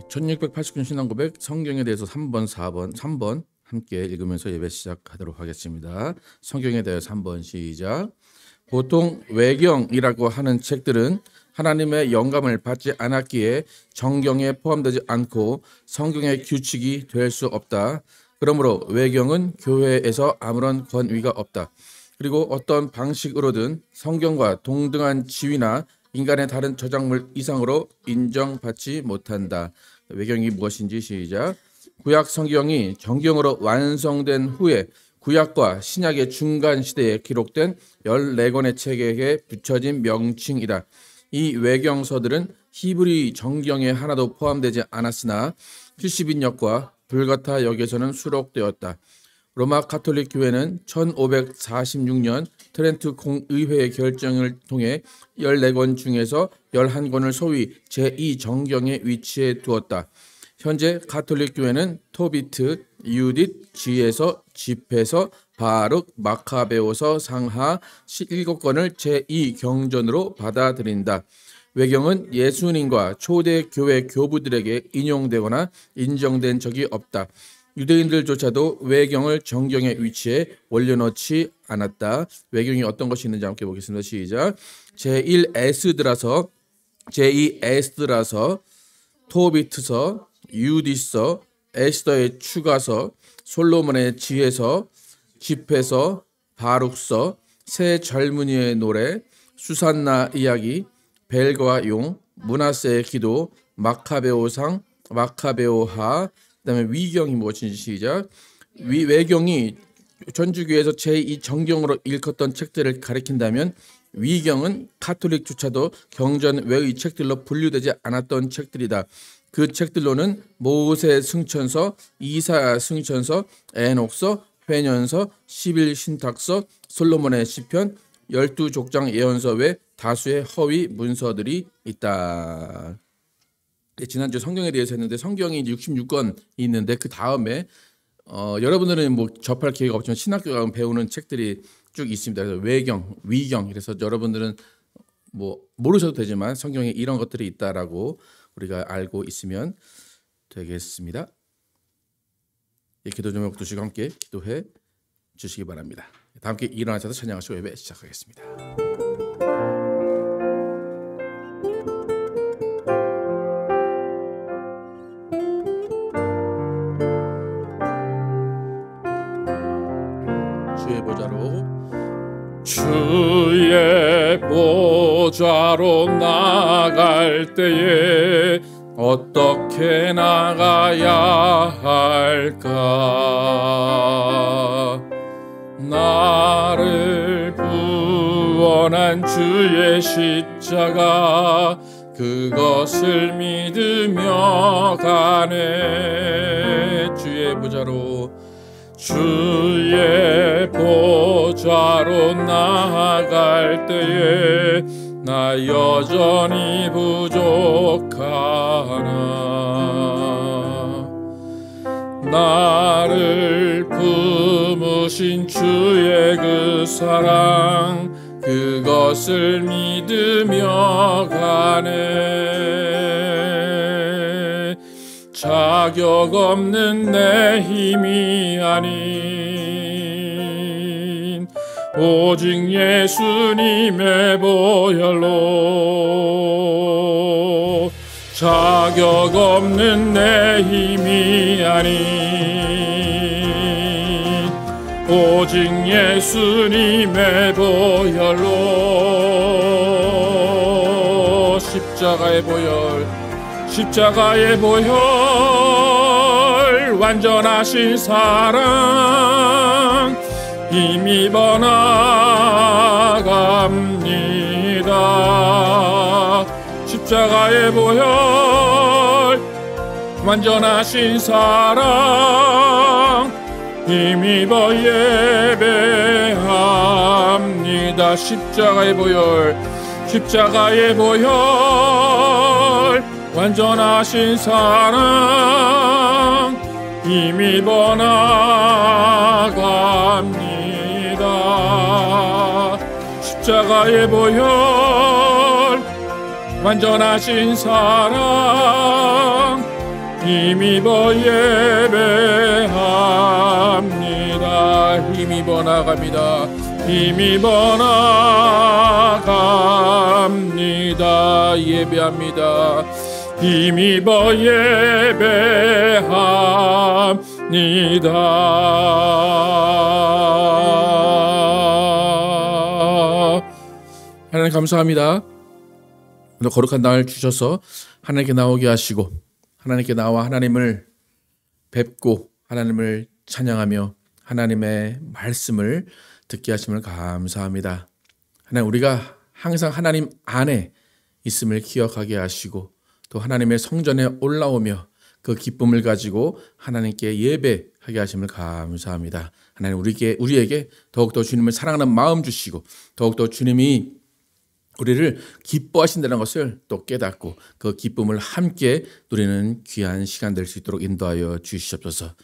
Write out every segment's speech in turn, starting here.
1689년 신앙고백 성경에 대해서 3번, 4번, 3번 함께 읽으면서 예배 시작하도록 하겠습니다. 성경에 대해서 3번 시작. 보통 외경이라고 하는 책들은 하나님의 영감을 받지 않았기에 정경에 포함되지 않고 성경의 규칙이 될 수 없다. 그러므로 외경은 교회에서 아무런 권위가 없다. 그리고 어떤 방식으로든 성경과 동등한 지위나 인간의 다른 저작물 이상으로 인정받지 못한다. 외경이 무엇인지 시작. 구약 성경이 정경으로 완성된 후에 구약과 신약의 중간 시대에 기록된 14권의 책에게 붙여진 명칭이다. 이 외경서들은 히브리 정경에 하나도 포함되지 않았으나 70인역과 불가타 역에서는 수록되었다. 로마 가톨릭 교회는 1546년 트렌트 공의회의 결정을 통해 14권 중에서 11권을 소위 제2정경에 위치해 두었다. 현재 가톨릭 교회는 토비트, 유딧, 지에서, 집에서, 바룩, 마카베오서, 상하 7권을 제2경전으로 받아들인다. 외경은 예수님과 초대 교회 교부들에게 인용되거나 인정된 적이 없다. 유대인들조차도 외경을 정경에 위치해 올려놓지 않았다. 외경이 어떤 것이 있는지 함께 보겠습니다. 시작. 제1에스드라서, 제2에스드라서, 토비트서, 유디서, 에스더의 추가서, 솔로몬의 지혜서, 집회서, 바룩서, 새 젊은이의 노래, 수산나 이야기, 벨과 용, 므낫세의 기도, 마카베오상, 마카베오하. 그다음에 위경이 무엇인지 시작. 외경이 전주교회에서 제2정경으로 읽었던 책들을 가리킨다면 위경은 가톨릭조차도 경전 외의 책들로 분류되지 않았던 책들이다. 그 책들로는 모세 승천서, 이사야 승천서, 에녹서, 회년서, 11신탁서, 솔로몬의 시편, 12족장 예언서 외 다수의 허위 문서들이 있다. 지난주 성경에 대해서 했는데 성경이 66권 있는데 그 다음에 여러분들은 뭐 접할 기회가 없지만 신학교 가면 배우는 책들이 쭉 있습니다. 그래서 외경, 위경. 그래서 여러분들은 뭐 모르셔도 되지만 성경에 이런 것들이 있다라고 우리가 알고 있으면 되겠습니다. 기도 제목 두시고 함께 기도해 주시기 바랍니다. 다 함께 일어나셔서 찬양하시고 예배 시작하겠습니다. 주의 보좌로 나아갈 때에 어떻게 나가야 할까? 나를 구원한 주의 십자가 그것을 믿으며 가네. 주의 보좌로 주의 보좌로 나아갈 때에 나 여전히 부족하나. 나를 품으신 주의 그 사랑 그것을 믿으며 가네. 자격 없는 내 힘이 아닌 오직 예수님의 보혈로. 자격 없는 내 힘이 아닌 오직 예수님의 보혈로. 십자가의 보혈, 십자가의 보혈, 완전하신 사랑 힘입어 나갑니다. 십자가의 보혈, 완전하신 사랑 힘입어 예배합니다. 십자가의 보혈, 십자가의 보혈, 완전하신 사랑 힘입어 나갑니다. 십자가의 보혈, 완전하신 사랑 힘입어 예배합니다. 힘입어 나갑니다. 힘입어 나갑니다. 예배합니다. 힘입어 예배합니다. 하나님 감사합니다. 오늘 거룩한 날 주셔서 하나님께 나오게 하시고 하나님께 나와 하나님을 뵙고 하나님을 찬양하며 하나님의 말씀을 듣게 하심을 감사합니다. 하나님, 우리가 항상 하나님 안에 있음을 기억하게 하시고 또 하나님의 성전에 올라오며 그 기쁨을 가지고 하나님께 예배하게 하심을 감사합니다. 하나님, 우리에게 더욱더 주님을 사랑하는 마음 주시고 더욱더 주님이 우리를 기뻐하신다는 것을 또 깨닫고 그 기쁨을 함께 누리는 귀한 시간 될 수 있도록 인도하여 주시옵소서.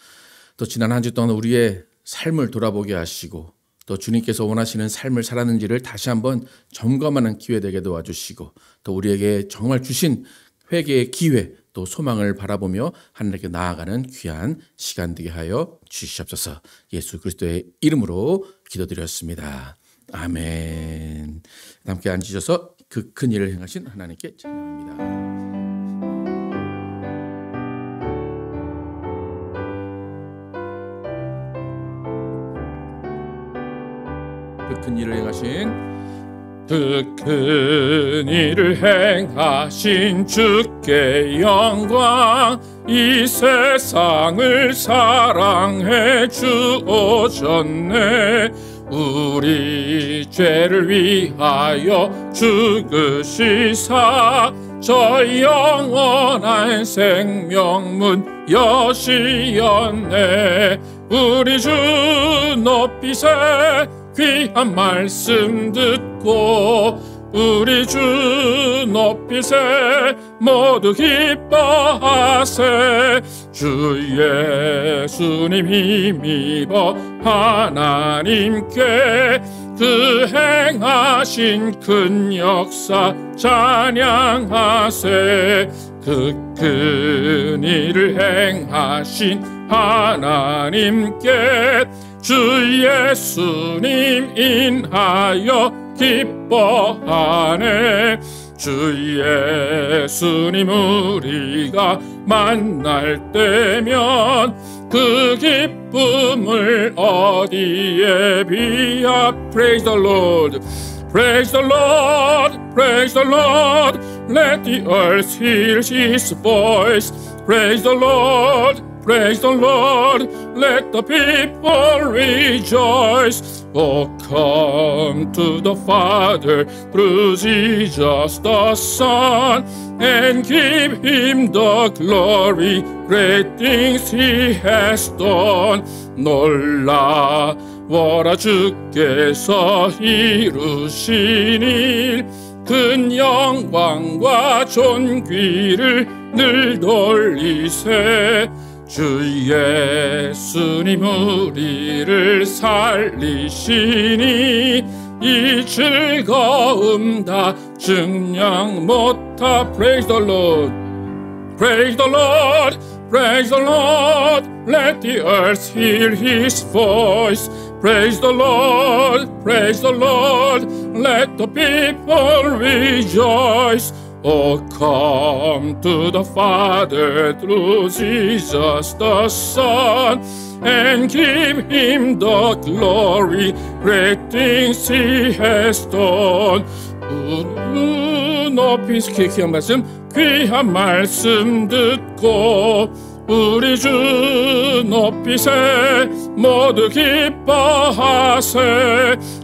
또 지난 한 주 동안 우리의 삶을 돌아보게 하시고 또 주님께서 원하시는 삶을 살았는지를 다시 한번 점검하는 기회 되게 도와주시고 또 우리에게 정말 주신 회개의 기회 또 소망을 바라보며 하나님께 나아가는 귀한 시간 되게 하여 주시옵소서. 예수 그리스도의 이름으로 기도드렸습니다. 아멘. 함께 앉으셔서 그 큰 일을 행하신 하나님께 찬양합니다. 그 큰 일을 행하신 그 큰 일을 행하신 주께 영광. 이 세상을 사랑해 주오셨네. 우리 죄를 위하여 죽으시사 저 영원한 생명문 여시었네. 우리 주 높이세 귀한 말씀 듣고 우리 주 높이세 모두 기뻐하세. 주 예수님 힘입어 하나님께 그 행하신 큰 역사 찬양하세. 그 큰 일을 행하신 하나님께 주 예수님 인하여 기뻐하네. 주 예수님 우리가 만날 때면 그 기쁨을 어디에 비하. Praise the Lord, praise the Lord, praise the Lord. Let the earth hear His voice. Praise the Lord, praise the Lord. Let the people rejoice. Oh, come to the Father through Jesus the Son and give Him the glory. Great things He has done. 놀라워라 주께서 이루신 일. 큰 영광과 존귀를 늘 돌리세. 주 예수님 우리를 살리시니 이 즐거움 다 증량 못하. Praise the Lord, praise the Lord, praise the Lord. Let the earth hear His voice. Praise the Lord, praise the Lord. Let the people rejoice. Oh, come to the Father through Jesus the Son and give Him the glory. Great things He has done. 높이 귀한 말씀, 귀한 말씀 듣고 우리 주 높이세 모두 기뻐하세.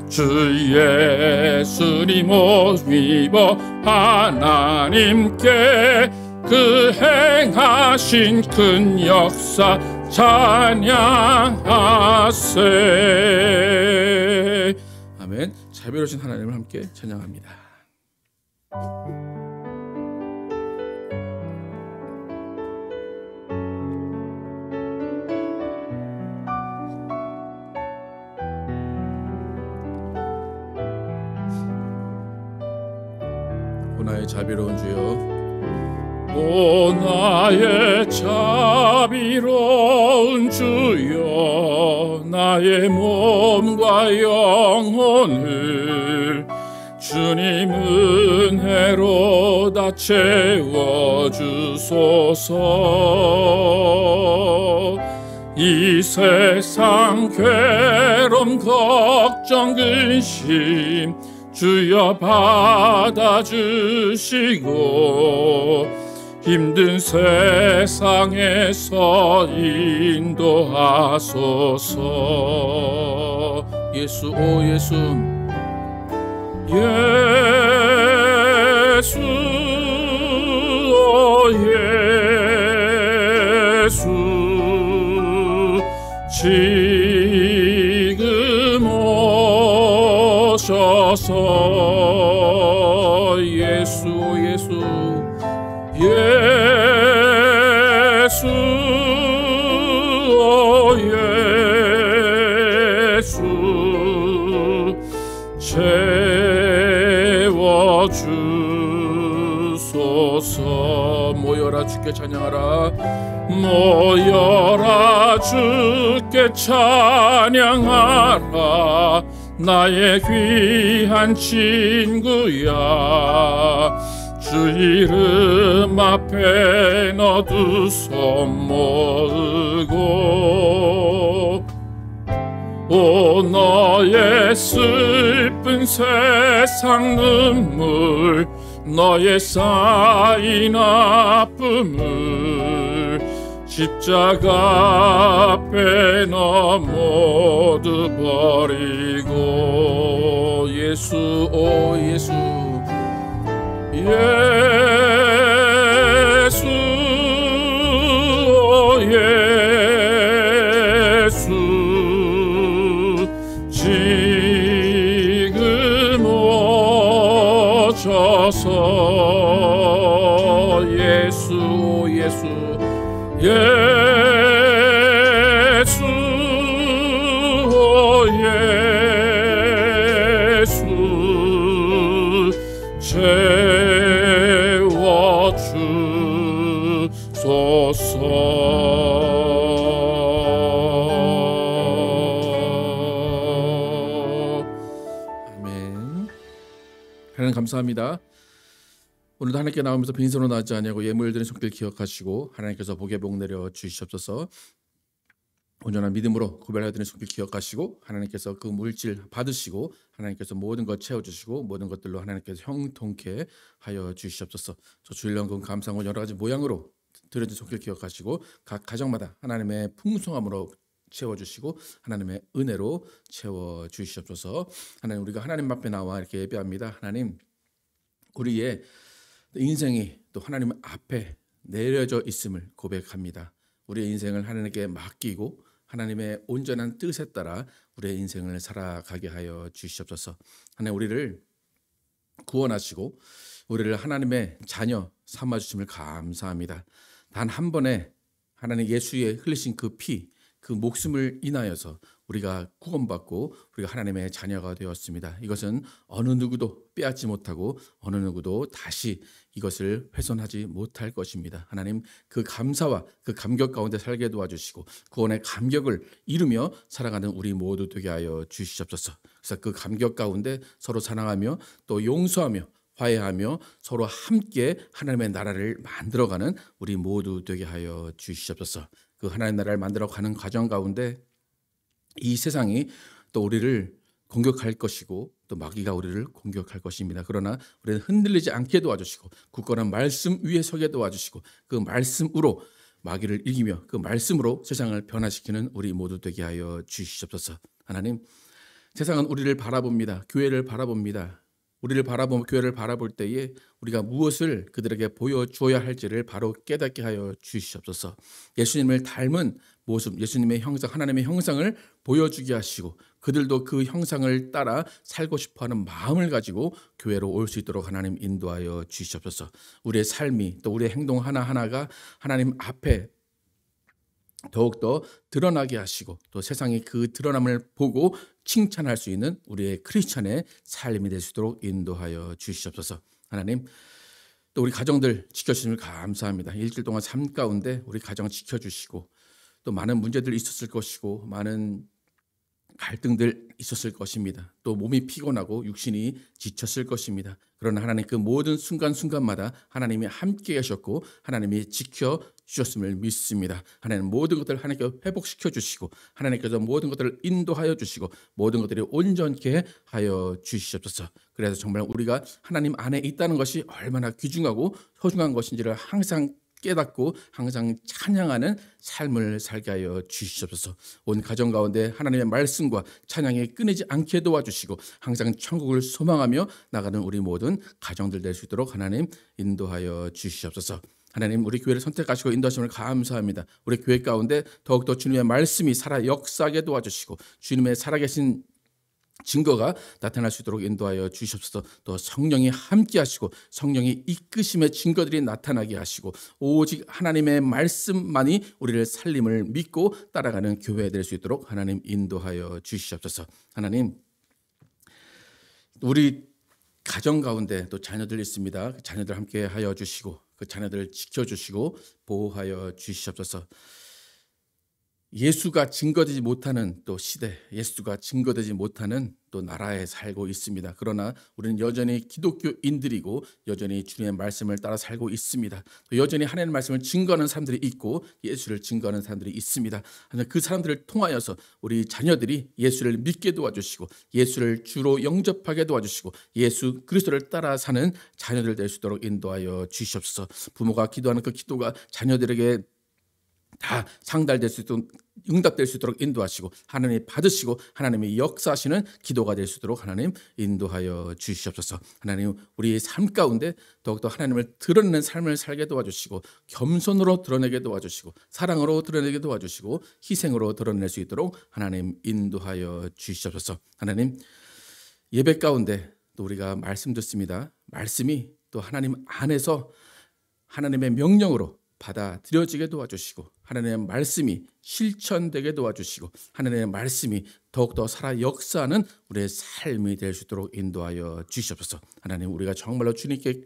주 예수님 옷 입어 하나님께 그 행하신 큰 역사 찬양하세. 아멘. 자비로우신 하나님을 함께 찬양합니다. 나의 자비로운 주여, 오 나의 자비로운 주여 나의 몸과 영혼을 주님 은혜로 다 채워주소서. 이 세상 괴로움 걱정 근심 주여 받아주시고 힘든 세상에서 인도하소서. 예수 오 예수 예수 오 예수 지금 오셔서 예수 예수 예수 오 예수 채워주소서. 모여라 주께 찬양하라. 모여라 주께 찬양하라. 나의 귀한 친구야 주 이름 앞에 너 두 손 모으고 오 너의 슬픈 세상 눈물 너의 쌓인 아픔을 십자가 앞에 너 모두 버리고 예수 오 예수 예수 오 예수 지금 오셔서 예수 오 예수 예수 오 예수 채워주소서. 아멘. 하나님 감사합니다. 오늘도 하나님께 나오면서 빈손으로 나지 아니하고 예물드린 손길 기억하시고 하나님께서 복의 복 내려 주시옵소서. 온전한 믿음으로 구별하여드린 손길 기억하시고 하나님께서 그 물질 받으시고 하나님께서 모든 것 채워주시고 모든 것들로 하나님께서 형통케 하여 주시옵소서. 저 주일연금 감사원 여러 가지 모양으로 드려진 손길 기억하시고 각 가정마다 하나님의 풍성함으로 채워주시고 하나님의 은혜로 채워주시옵소서. 하나님 우리가 하나님 앞에 나와 이렇게 예배합니다. 하나님 우리의 인생이 또 하나님 앞에 내려져 있음을 고백합니다. 우리의 인생을 하나님께 맡기고 하나님의 온전한 뜻에 따라 우리의 인생을 살아가게 하여 주시옵소서. 하나님 우리를 구원하시고 우리를 하나님의 자녀 삼아주심을 감사합니다. 단 한 번에 하나님 예수의 흘리신 그 피, 그 목숨을 인하여서 우리가 구원받고 우리가 하나님의 자녀가 되었습니다. 이것은 어느 누구도 빼앗지 못하고 어느 누구도 다시 이것을 훼손하지 못할 것입니다. 하나님 그 감사와 그 감격 가운데 살게 도와주시고 구원의 감격을 이루며 살아가는 우리 모두 되게 하여 주시옵소서. 그래서 그 감격 가운데 서로 사랑하며 또 용서하며 화해하며 서로 함께 하나님의 나라를 만들어가는 우리 모두 되게 하여 주시옵소서. 그 하나님의 나라를 만들어가는 과정 가운데 이 세상이 또 우리를 공격할 것이고 또 마귀가 우리를 공격할 것입니다. 그러나 우리는 흔들리지 않게 도와주시고 굳건한 말씀 위에 서게 도와주시고 그 말씀으로 마귀를 이기며 그 말씀으로 세상을 변화시키는 우리 모두 되게 하여 주시옵소서. 하나님 세상은 우리를 바라봅니다. 교회를 바라봅니다. 우리를 바라보며 교회를 바라볼 때에 우리가 무엇을 그들에게 보여주어야 할지를 바로 깨닫게 하여 주시옵소서. 예수님을 닮은 모습, 예수님의 형상, 하나님의 형상을 보여주게 하시고 그들도 그 형상을 따라 살고 싶어하는 마음을 가지고 교회로 올 수 있도록 하나님 인도하여 주시옵소서. 우리의 삶이 또 우리의 행동 하나하나가 하나님 앞에 더욱더 드러나게 하시고 또 세상이 그 드러남을 보고 칭찬할 수 있는 우리의 크리스찬의 삶이 될 수 있도록 인도하여 주시옵소서. 하나님 또 우리 가정들 지켜주시면 감사합니다. 일주일 동안 삶 가운데 우리 가정 지켜주시고 또 많은 문제들이 있었을 것이고 많은 갈등들 있었을 것입니다. 또 몸이 피곤하고 육신이 지쳤을 것입니다. 그러나 하나님 그 모든 순간순간마다 하나님이 함께 하셨고 하나님이 지켜주셨음을 믿습니다. 하나님 모든 것들을 하나님께 회복시켜 주시고 하나님께서 모든 것들을 인도하여 주시고 모든 것들이 온전케 하여 주시옵소서. 그래서 정말 우리가 하나님 안에 있다는 것이 얼마나 귀중하고 소중한 것인지를 항상 깨닫고 항상 찬양하는 삶을 살게 하여 주시옵소서. 온 가정 가운데 하나님의 말씀과 찬양이 끊이지 않게 도와주시고 항상 천국을 소망하며 나가는 우리 모든 가정들 될 수 있도록 하나님 인도하여 주시옵소서. 하나님 우리 교회를 선택하시고 인도하심을 감사합니다. 우리 교회 가운데 더욱더 주님의 말씀이 살아 역사하게 도와주시고 주님의 살아계신 증거가 나타날 수 있도록 인도하여 주시옵소서. 또 성령이 함께 하시고 성령이 이끄심의 증거들이 나타나게 하시고 오직 하나님의 말씀만이 우리를 살림을 믿고 따라가는 교회 될 수 있도록 하나님 인도하여 주시옵소서. 하나님 우리 가정 가운데 또 자녀들 있습니다. 그 자녀들 함께 하여 주시고 그 자녀들을 지켜주시고 보호하여 주시옵소서. 예수가 증거되지 못하는 또 시대, 예수가 증거되지 못하는 또 나라에 살고 있습니다. 그러나 우리는 여전히 기독교인들이고 여전히 주님의 말씀을 따라 살고 있습니다. 여전히 하나님의 말씀을 증거하는 사람들이 있고 예수를 증거하는 사람들이 있습니다. 하지만 그 사람들을 통하여서 우리 자녀들이 예수를 믿게 도와주시고 예수를 주로 영접하게 도와주시고 예수 그리스도를 따라 사는 자녀들 될 수 있도록 인도하여 주시옵소서. 부모가 기도하는 그 기도가 자녀들에게 다 상달될 수 있도록 응답될 수 있도록 인도하시고 하나님이 받으시고 하나님이 역사하시는 기도가 될 수 있도록 하나님 인도하여 주시옵소서. 하나님 우리의 삶 가운데 더욱더 하나님을 드러내는 삶을 살게 도와주시고 겸손으로 드러내게 도와주시고 사랑으로 드러내게 도와주시고 희생으로 드러낼 수 있도록 하나님 인도하여 주시옵소서. 하나님 예배 가운데 또 우리가 말씀 듣습니다. 말씀이 또 하나님 안에서 하나님의 명령으로 받아들여지게 도와주시고 하나님의 말씀이 실천되게 도와주시고 하나님의 말씀이 더욱더 살아 역사하는 우리의 삶이 될 수 있도록 인도하여 주시옵소서. 하나님 우리가 정말로 주님께서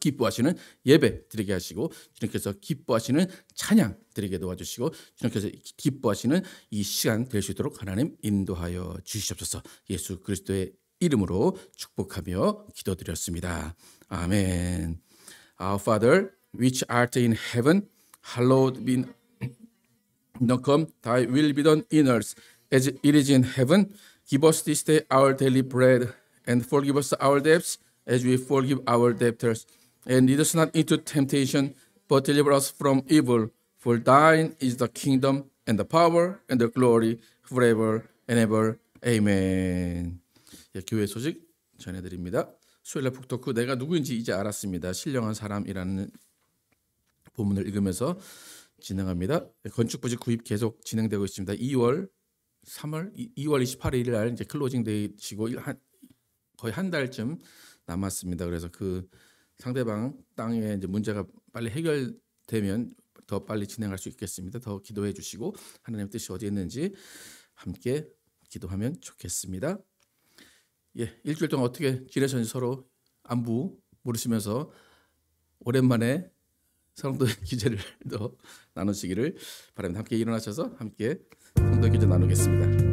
기뻐하시는 예배 드리게 하시고 주님께서 기뻐하시는 찬양 드리게 도와주시고 주님께서 기뻐하시는 이 시간 될 수 있도록 하나님 인도하여 주시옵소서. 예수 그리스도의 이름으로 축복하며 기도드렸습니다. 아멘. Our Father which art in heaven, hallowed be come, thy will be done in earth as it is in heaven. Give us this day our daily bread, and forgive us our debts as we forgive our debtors. And lead us not into temptation, but deliver us from evil. For thine is the kingdom, and the power, and the glory, forever and ever. Amen. 예, 교회 소식 전해드립니다. 수요일날 북토크 내가 누구인지 이제 알았습니다. 신령한 사람이라는 본문을 읽으면서 진행합니다. 건축부지 구입 계속 진행되고 있습니다. 2월 28일 날 이제 클로징 데이시고 거의 한 달쯤 남았습니다. 그래서 그 상대방 땅에 이제 문제가 빨리 해결되면 더 빨리 진행할 수 있겠습니다. 더 기도해 주시고 하나님의 뜻이 어디에 있는지 함께 기도하면 좋겠습니다. 예, 일주일 동안 어떻게 지내셨는지 서로 안부 물으시면서 오랜만에 성도의 기제를 더 나누시기를 바랍니다. 함께 일어나셔서 함께 성도의 기제 나누겠습니다.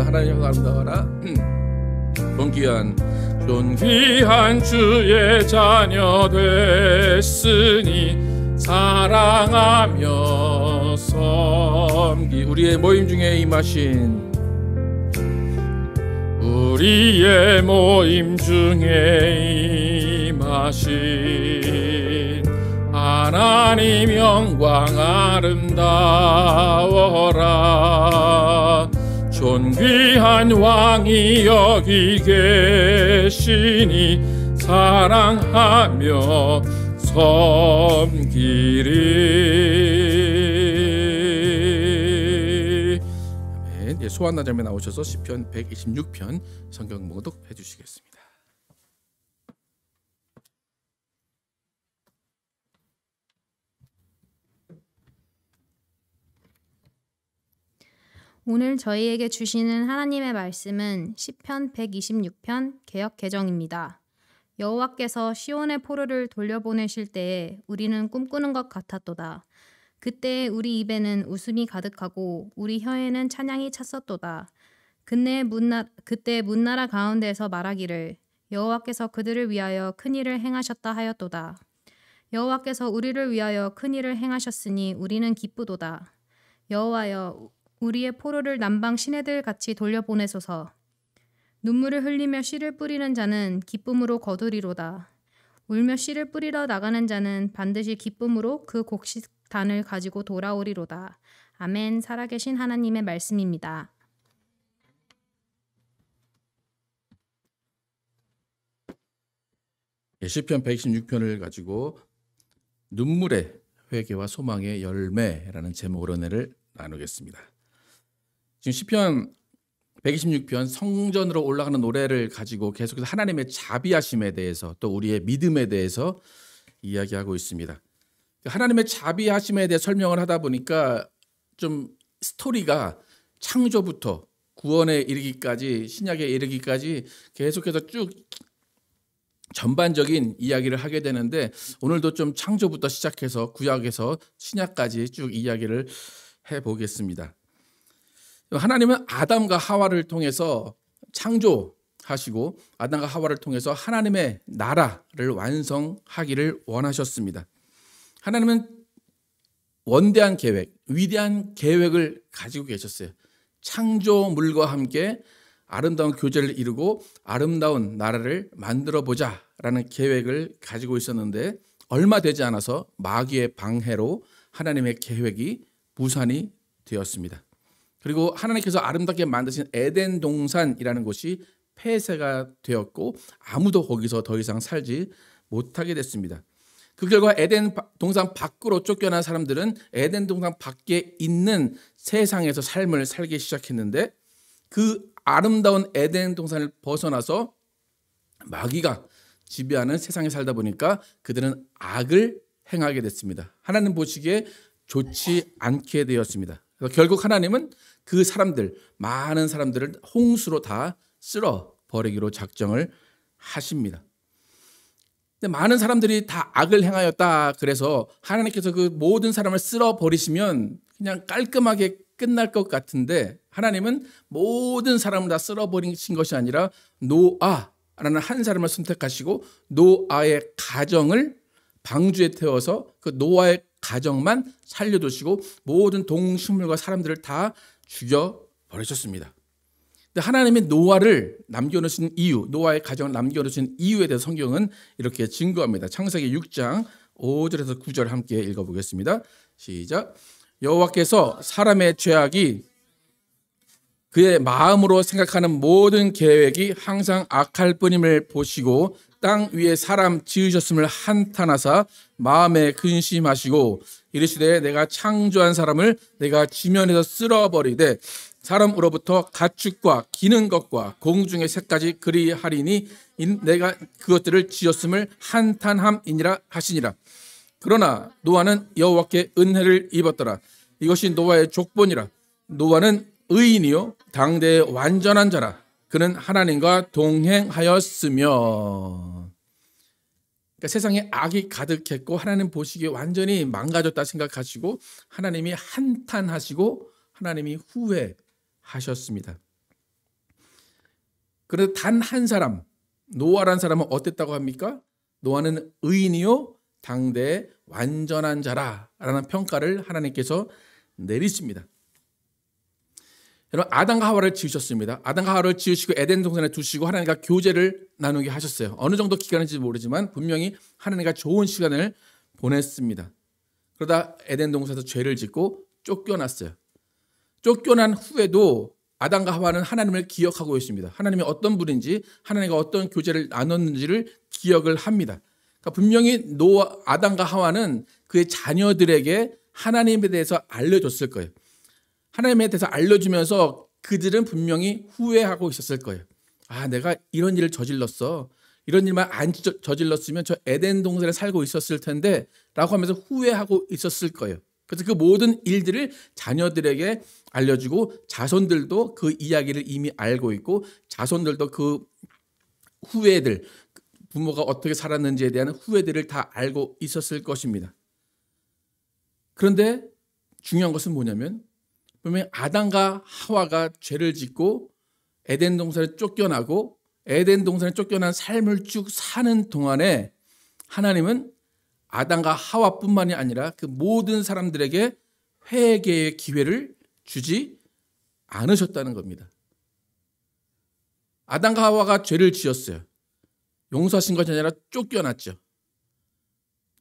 하나님 아름다워라. 존귀한 주의 자녀 됐으니 사랑하며 섬기. 우리의 모임 중에 임하신 하나님 영광 아름다워라. 존귀한 왕이 여기 계시니 사랑하며 섬기리. 아멘. 소환나자매 나오셔서 시편 126편 성경 봉독해 주시겠습니다. 오늘 저희에게 주시는 하나님의 말씀은 시편 126편 개역 개정입니다. 여호와께서 시온의 포로를 돌려보내실 때에 우리는 꿈꾸는 것 같았도다. 그때 우리 입에는 웃음이 가득하고 우리 혀에는 찬양이 찼었도다. 그때 문나라 가운데에서 말하기를 여호와께서 그들을 위하여 큰 일을 행하셨다 하였도다. 여호와께서 우리를 위하여 큰 일을 행하셨으니 우리는 기쁘도다. 여호와여, 우리의 포로를 남방 시내들 같이 돌려보내소서. 눈물을 흘리며 씨를 뿌리는 자는 기쁨으로 거두리로다. 울며 씨를 뿌리러 나가는 자는 반드시 기쁨으로 그 곡식단을 가지고 돌아오리로다. 아멘. 살아계신 하나님의 말씀입니다. 시편 126편을 가지고 눈물의 회개와 소망의 열매라는 제목으로 은혜를 나누겠습니다. 지금 시편 126편 성전으로 올라가는 노래를 가지고 계속해서 하나님의 자비하심에 대해서 또 우리의 믿음에 대해서 이야기하고 있습니다. 하나님의 자비하심에 대해 설명을 하다 보니까 좀 스토리가 창조부터 구원에 이르기까지, 신약에 이르기까지 계속해서 쭉 전반적인 이야기를 하게 되는데, 오늘도 좀 창조부터 시작해서 구약에서 신약까지 쭉 이야기를 해보겠습니다. 하나님은 아담과 하와를 통해서 창조하시고 아담과 하와를 통해서 하나님의 나라를 완성하기를 원하셨습니다. 하나님은 원대한 계획, 위대한 계획을 가지고 계셨어요. 창조물과 함께 아름다운 교제를 이루고 아름다운 나라를 만들어보자라는 계획을 가지고 있었는데, 얼마 되지 않아서 마귀의 방해로 하나님의 계획이 무산이 되었습니다. 그리고 하나님께서 아름답게 만드신 에덴 동산이라는 곳이 폐쇄가 되었고 아무도 거기서 더 이상 살지 못하게 됐습니다. 그 결과 에덴 동산 밖으로 쫓겨난 사람들은 에덴 동산 밖에 있는 세상에서 삶을 살기 시작했는데, 그 아름다운 에덴 동산을 벗어나서 마귀가 지배하는 세상에 살다 보니까 그들은 악을 행하게 됐습니다. 하나님 보시기에 좋지 않게 되었습니다. 그래서 결국 하나님은 그 사람들, 많은 사람들을 홍수로 다 쓸어버리기로 작정을 하십니다. 근데 많은 사람들이 다 악을 행하였다. 그래서 하나님께서 그 모든 사람을 쓸어버리시면 그냥 깔끔하게 끝날 것 같은데, 하나님은 모든 사람을 다 쓸어버리신 것이 아니라 노아라는 한 사람을 선택하시고 노아의 가정을 방주에 태워서 그 노아의 가정만 살려두시고 모든 동식물과 사람들을 다 죽여버리셨습니다. 근데 하나님이 노아를 남겨놓으신 이유, 노아의 가정을 남겨놓으신 이유에 대해서 성경은 이렇게 증거합니다. 창세기 6장 5절에서 9절 함께 읽어보겠습니다. 시작. 여호와께서 사람의 죄악이 그의 마음으로 생각하는 모든 계획이 항상 악할 뿐임을 보시고 땅 위에 사람 지으셨음을 한탄하사 마음에 근심하시고 이르시되 내가 창조한 사람을 내가 지면에서 쓸어버리되 사람으로부터 가축과 기는 것과 공중의 새까지 그리하리니 내가 그것들을 지었음을 한탄함이니라 하시니라. 그러나 노아는 여호와께 은혜를 입었더라. 이것이 노아의 족본이라. 노아는 의인이요 당대의 완전한 자라. 그는 하나님과 동행하였으며. 그러니까 세상에 악이 가득했고 하나님 보시기에 완전히 망가졌다 생각하시고 하나님이 한탄하시고 하나님이 후회하셨습니다. 그래서 단 한 사람, 노아라는 사람은 어땠다고 합니까? 노아는 의인이요 당대의 완전한 자라라는 평가를 하나님께서 내리십니다. 여러분, 아담과 하와를 지으셨습니다. 아담과 하와를 지으시고 에덴 동산에 두시고 하나님과 교제를 나누게 하셨어요. 어느 정도 기간인지 모르지만 분명히 하나님과 좋은 시간을 보냈습니다. 그러다 에덴 동산에서 죄를 짓고 쫓겨났어요. 쫓겨난 후에도 아담과 하와는 하나님을 기억하고 있습니다. 하나님이 어떤 분인지, 하나님과 어떤 교제를 나눴는지를 기억을 합니다. 그러니까 분명히 아담과 하와는 그의 자녀들에게 하나님에 대해서 알려줬을 거예요. 하나님에 대해서 알려주면서 그들은 분명히 후회하고 있었을 거예요. 아, 내가 이런 일을 저질렀어. 이런 일만 안 저질렀으면 저 에덴 동산에 살고 있었을 텐데 라고 하면서 후회하고 있었을 거예요. 그래서 그 모든 일들을 자녀들에게 알려주고 자손들도 그 이야기를 이미 알고 있고 자손들도 그 후회들, 부모가 어떻게 살았는지에 대한 후회들을 다 알고 있었을 것입니다. 그런데 중요한 것은 뭐냐면 분명히 아담과 하와가 죄를 짓고 에덴 동산에 쫓겨나고 에덴 동산에 쫓겨난 삶을 쭉 사는 동안에 하나님은 아담과 하와뿐만이 아니라 그 모든 사람들에게 회개의 기회를 주지 않으셨다는 겁니다. 아담과 하와가 죄를 지었어요. 용서하신 것이 아니라 쫓겨났죠.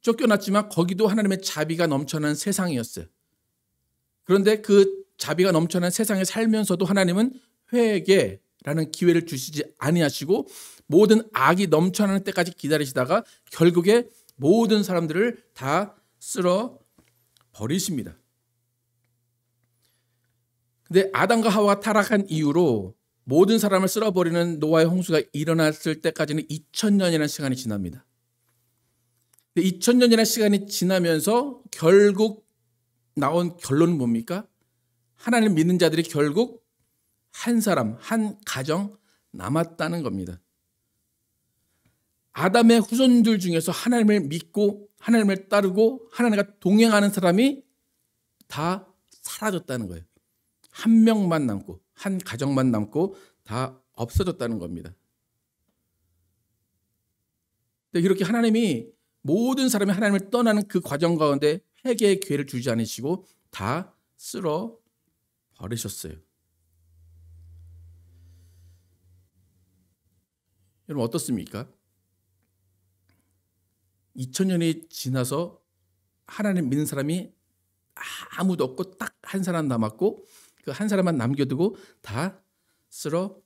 쫓겨났지만 거기도 하나님의 자비가 넘쳐나는 세상이었어요. 그런데 그 자비가 넘쳐나는 세상에 살면서도 하나님은 회개라는 기회를 주시지 아니하시고 모든 악이 넘쳐나는 때까지 기다리시다가 결국에 모든 사람들을 다 쓸어 버리십니다. 근데 아담과 하와가 타락한 이후로 모든 사람을 쓸어버리는 노아의 홍수가 일어났을 때까지는 2000년이라는 시간이 지납니다. 2000년이라는 시간이 지나면서 결국 나온 결론은 뭡니까? 하나님을 믿는 자들이 결국 한 사람, 한 가정 남았다는 겁니다. 아담의 후손들 중에서 하나님을 믿고 하나님을 따르고 하나님과 동행하는 사람이 다 사라졌다는 거예요. 한 명만 남고 한 가정만 남고 다 없어졌다는 겁니다. 이렇게 하나님이 모든 사람이 하나님을 떠나는 그 과정 가운데 회개의 기회를 주지 않으시고 다 쓸어 버리셨어요. 여러분 어떻습니까? 2000년이 지나서 하나님 믿는 사람이 아무도 없고 딱 한 사람 남았고 그 한 사람만 남겨두고 다 쓸어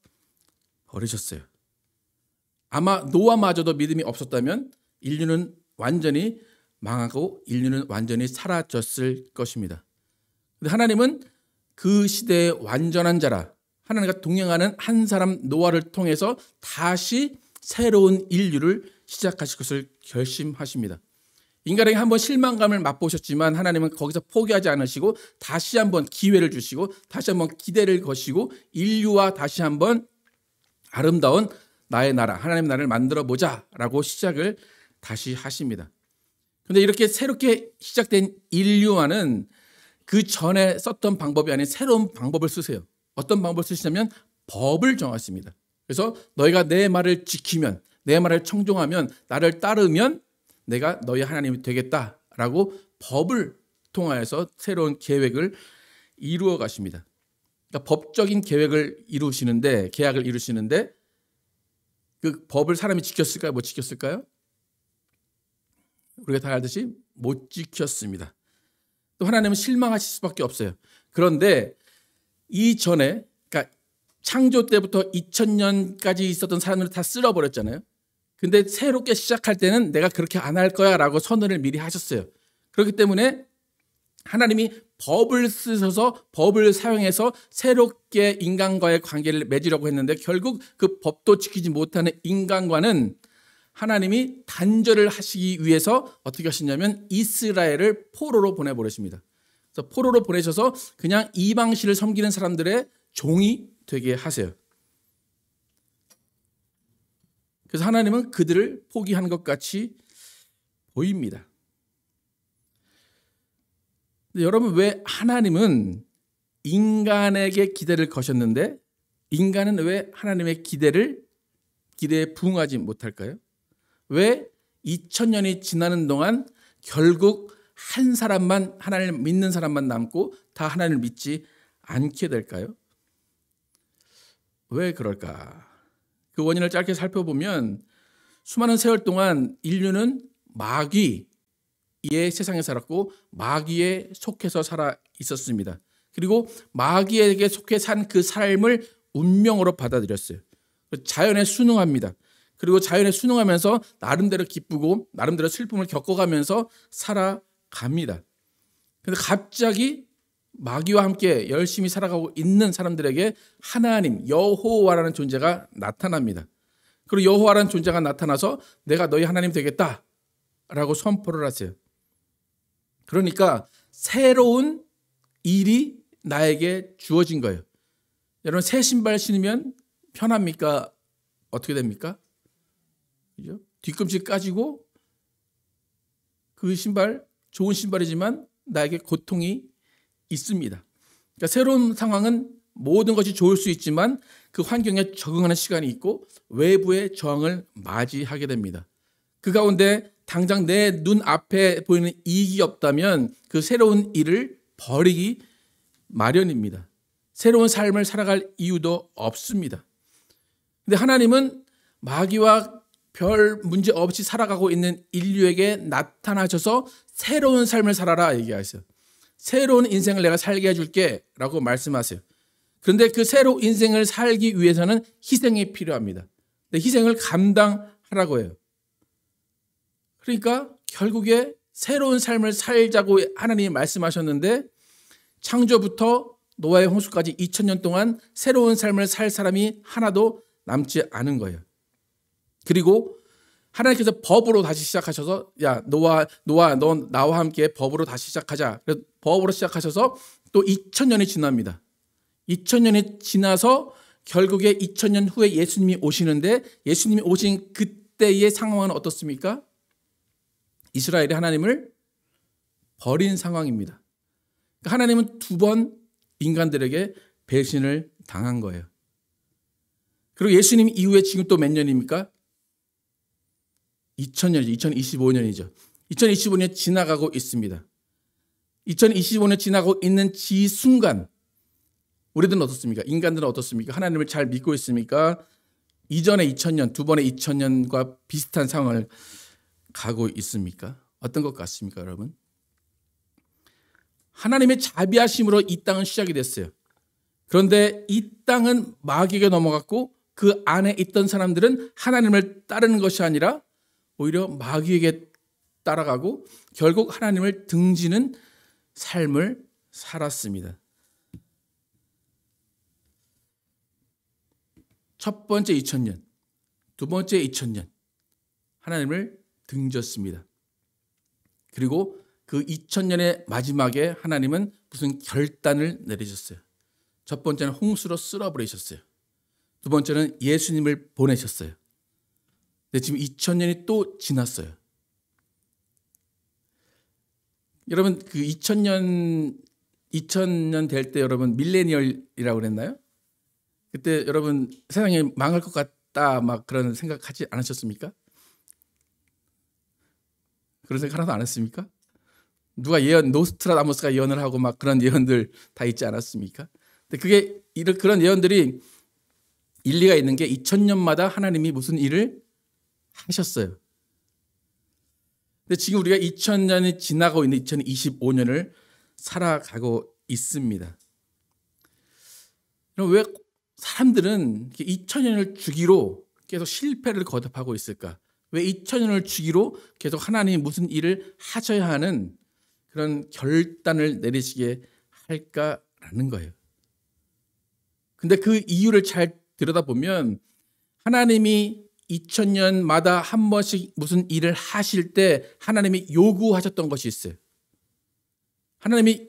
버리셨어요. 아마 노아마저도 믿음이 없었다면 인류는 완전히 망하고 인류는 완전히 사라졌을 것입니다. 근데 하나님은 그 시대의 완전한 자라 하나님과 동행하는 한 사람 노아를 통해서 다시 새로운 인류를 시작하실 것을 결심하십니다. 인간에게 한번 실망감을 맛보셨지만 하나님은 거기서 포기하지 않으시고 다시 한번 기회를 주시고 다시 한번 기대를 거시고 인류와 다시 한번 아름다운 나의 나라, 하나님의 나라를 만들어 보자라고 시작을 다시 하십니다. 그런데 이렇게 새롭게 시작된 인류와는 그 전에 썼던 방법이 아닌 새로운 방법을 쓰세요. 어떤 방법을 쓰시냐면 법을 정하십니다. 그래서 너희가 내 말을 지키면, 내 말을 청종하면, 나를 따르면 내가 너희 하나님이 되겠다라고 법을 통하여서 새로운 계획을 이루어 가십니다. 그러니까 법적인 계획을 이루시는데, 계약을 이루시는데 그 법을 사람이 지켰을까요? 못 지켰을까요? 우리가 다 알듯이 못 지켰습니다. 또 하나님은 실망하실 수밖에 없어요. 그런데 이전에, 그러니까 창조 때부터 2000년까지 있었던 사람들을 다 쓸어버렸잖아요. 근데 새롭게 시작할 때는 내가 그렇게 안 할 거야 라고 선언을 미리 하셨어요. 그렇기 때문에 하나님이 법을 쓰셔서 법을 사용해서 새롭게 인간과의 관계를 맺으려고 했는데 결국 그 법도 지키지 못하는 인간과는 하나님이 단절을 하시기 위해서 어떻게 하시냐면 이스라엘을 포로로 보내버리십니다. 그래서 포로로 보내셔서 그냥 이방신을 섬기는 사람들의 종이 되게 하세요. 그래서 하나님은 그들을 포기한 것 같이 보입니다. 근데 여러분 왜 하나님은 인간에게 기대를 거셨는데 인간은 왜 하나님의 기대에 부응하지 못할까요? 왜 2000년이 지나는 동안 결국 한 사람만 하나님을 믿는 사람만 남고 다 하나님을 믿지 않게 될까요? 왜 그럴까? 그 원인을 짧게 살펴보면 수많은 세월 동안 인류는 마귀, 세상에 살았고 마귀에 속해서 살아 있었습니다. 그리고 마귀에게 속해 산 그 삶을 운명으로 받아들였어요. 자연에 순응합니다. 그리고 자연에 순응하면서 나름대로 기쁘고 나름대로 슬픔을 겪어가면서 살아갑니다. 그런데 갑자기 마귀와 함께 열심히 살아가고 있는 사람들에게 하나님, 여호와라는 존재가 나타납니다. 그리고 여호와라는 존재가 나타나서 내가 너희 하나님 되겠다라고 선포를 하세요. 그러니까 새로운 일이 나에게 주어진 거예요. 여러분, 새 신발 신으면 편합니까? 어떻게 됩니까? 그죠? 뒤꿈치 까지고 그 신발 좋은 신발이지만 나에게 고통이 있습니다. 그러니까 새로운 상황은 모든 것이 좋을 수 있지만 그 환경에 적응하는 시간이 있고 외부의 저항을 맞이하게 됩니다. 그 가운데 당장 내 눈 앞에 보이는 이익이 없다면 그 새로운 일을 버리기 마련입니다. 새로운 삶을 살아갈 이유도 없습니다. 근데 하나님은 마귀와 별 문제 없이 살아가고 있는 인류에게 나타나셔서 새로운 삶을 살아라 얘기하세요. 새로운 인생을 내가 살게 해줄게 라고 말씀하세요. 그런데 그 새로운 인생을 살기 위해서는 희생이 필요합니다. 근데 희생을 감당하라고 해요. 그러니까 결국에 새로운 삶을 살자고 하나님이 말씀하셨는데 창조부터 노아의 홍수까지 2000년 동안 새로운 삶을 살 사람이 하나도 남지 않은 거예요. 그리고 하나님께서 법으로 다시 시작하셔서 야 노아 넌 나와 함께 법으로 다시 시작하자. 그래서 법으로 시작하셔서 또 2000년이 지납니다. 2000년이 지나서 결국에 2000년 후에 예수님이 오시는데 예수님이 오신 그때의 상황은 어떻습니까? 이스라엘이 하나님을 버린 상황입니다. 하나님은 2번 인간들에게 배신을 당한 거예요. 그리고 예수님 이후에 지금 또 몇 년입니까? 2000년이죠. 2025년이죠. 2025년 지나가고 있습니다. 2025년 지나고 있는 지 순간 우리들은 어떻습니까? 인간들은 어떻습니까? 하나님을 잘 믿고 있습니까? 이전의 2000년, 2번의 2000년과 비슷한 상황을 가고 있습니까? 어떤 것 같습니까, 여러분? 하나님의 자비하심으로 이 땅은 시작이 됐어요. 그런데 이 땅은 마귀에게 넘어갔고 그 안에 있던 사람들은 하나님을 따르는 것이 아니라 오히려 마귀에게 따라가고 결국 하나님을 등지는 삶을 살았습니다. 첫 번째 2000년, 두 번째 2000년 하나님을 등졌습니다. 그리고 그 2000년의 마지막에 하나님은 무슨 결단을 내리셨어요. 첫 번째는 홍수로 쓸어버리셨어요. 두 번째는 예수님을 보내셨어요. 근데 지금 2000년이 또 지났어요. 여러분 그 2000년 될 때 여러분 밀레니얼이라고 그랬나요? 그때 여러분 세상이 망할 것 같다 막 그런 생각하지 않으셨습니까? 그런 생각 하나도 안 했습니까? 누가 노스트라다무스가 예언을 하고 막 그런 예언들 다 있지 않았습니까? 근데 그런 예언들이 일리가 있는 게 2000년마다 하나님이 무슨 일을 하셨어요. 근데 지금 우리가 2000년이 지나고 있는 2025년을 살아가고 있습니다. 그럼 왜 사람들은 2000년을 주기로 계속 실패를 거듭하고 있을까? 왜 2000년을 주기로 계속 하나님이 무슨 일을 하셔야 하는 그런 결단을 내리시게 할까라는 거예요. 근데 그 이유를 잘 들여다보면 하나님이 2000년마다 한 번씩 무슨 일을 하실 때 하나님이 요구하셨던 것이 있어요. 하나님이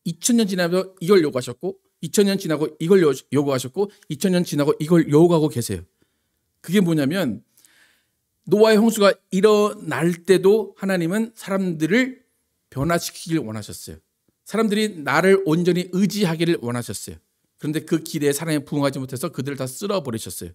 2000년 지나면 이걸 요구하셨고 2000년 지나고 이걸 요구하셨고 2000년 지나고 이걸 요구하고 계세요. 그게 뭐냐면 노아의 홍수가 일어날 때도 하나님은 사람들을 변화시키길 원하셨어요. 사람들이 나를 온전히 의지하기를 원하셨어요. 그런데 그 기대에 사람이 부응하지 못해서 그들을 다 쓸어버리셨어요.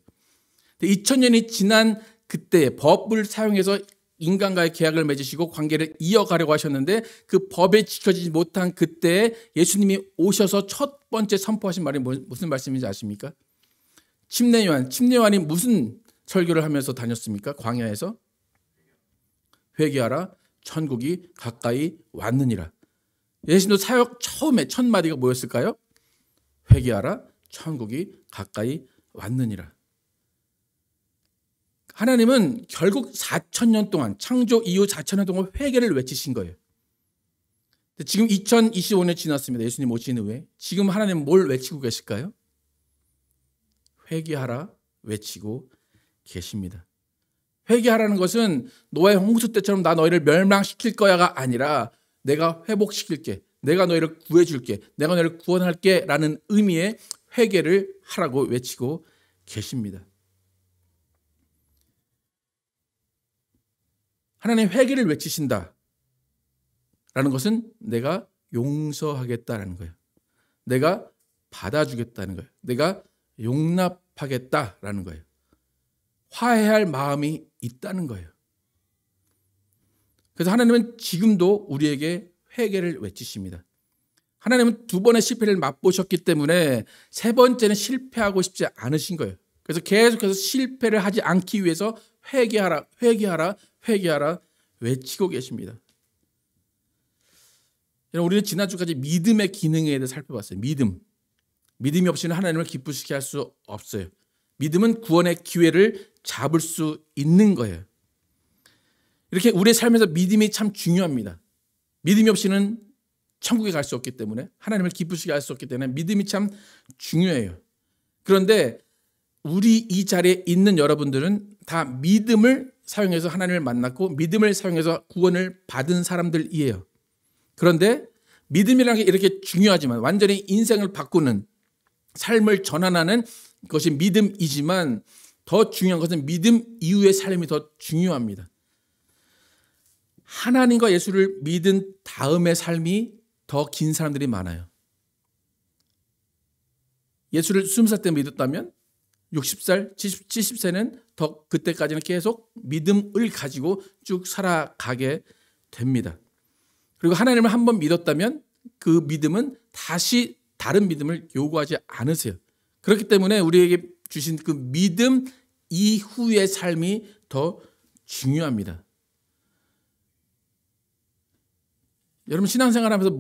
2000년이 지난 그때 법을 사용해서 인간과의 계약을 맺으시고 관계를 이어가려고 하셨는데 그 법에 지켜지지 못한 그때에 예수님이 오셔서 첫 번째 선포하신 말이 무슨 말씀인지 아십니까? 침례요한이 무슨 설교를 하면서 다녔습니까? 광야에서 회개하라, 천국이 가까이 왔느니라. 예수님도 사역 처음에 첫 마디가 뭐였을까요? 회개하라, 천국이 가까이 왔느니라. 하나님은 결국 4,000년 동안, 창조 이후 4,000년 동안 회개를 외치신 거예요. 지금 2025년 지났습니다. 예수님 오신 후에. 지금 하나님은 뭘 외치고 계실까요? 회개하라 외치고 계십니다. 회개하라는 것은 노아의 홍수 때처럼 나 너희를 멸망시킬 거야가 아니라 내가 회복시킬게, 내가 너희를 구해줄게, 내가 너희를 구원할게 라는 의미의 회개를 하라고 외치고 계십니다. 하나님 회개를 외치신다 라는 것은 내가 용서하겠다라는 거예요. 내가 받아주겠다는 거예요. 내가 용납하겠다라는 거예요. 화해할 마음이 있다는 거예요. 그래서 하나님은 지금도 우리에게 회개를 외치십니다. 하나님은 두 번의 실패를 맛보셨기 때문에 세 번째는 실패하고 싶지 않으신 거예요. 그래서 계속해서 실패를 하지 않기 위해서 회개하라, 회개하라, 회개하라 외치고 계십니다. 우리는 지난주까지 믿음의 기능에 대해 살펴봤어요. 믿음이 없이는 하나님을 기쁘시게 할 수 없어요. 믿음은 구원의 기회를 잡을 수 있는 거예요. 이렇게 우리의 삶에서 믿음이 참 중요합니다. 믿음이 없이는 천국에 갈 수 없기 때문에, 하나님을 기쁘시게 할 수 없기 때문에 믿음이 참 중요해요. 그런데 우리 이 자리에 있는 여러분들은 다 믿음을 사용해서 하나님을 만났고 믿음을 사용해서 구원을 받은 사람들이에요. 그런데 믿음이라는 게 이렇게 중요하지만, 완전히 인생을 바꾸는, 삶을 전환하는 것이 믿음이지만 더 중요한 것은 믿음 이후의 삶이 더 중요합니다. 하나님과 예수를 믿은 다음의 삶이 더 긴 사람들이 많아요. 예수를 20살 때 믿었다면 60살, 70세는 더 그때까지는 계속 믿음을 가지고 쭉 살아가게 됩니다. 그리고 하나님을 한번 믿었다면 그 믿음은 다시 다른 믿음을 요구하지 않으세요. 그렇기 때문에 우리에게 주신 그 믿음 이후의 삶이 더 중요합니다. 여러분 신앙생활하면서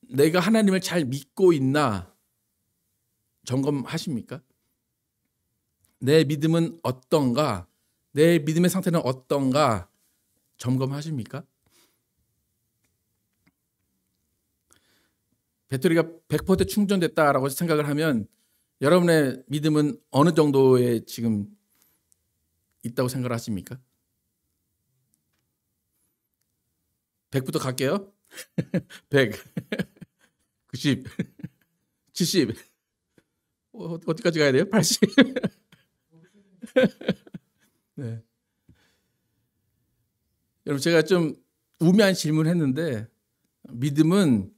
내가 하나님을 잘 믿고 있나 점검하십니까? 내 믿음은 어떤가? 내 믿음의 상태는 어떤가 점검하십니까? 배터리가 100% 충전됐다라고 생각을 하면 여러분의 믿음은 어느 정도에 지금 있다고 생각을 하십니까? 100부터 갈게요. 100, 90, 70, 어디까지 가야 돼요? 80. 네. 여러분 제가 좀 우매한 질문을 했는데 믿음은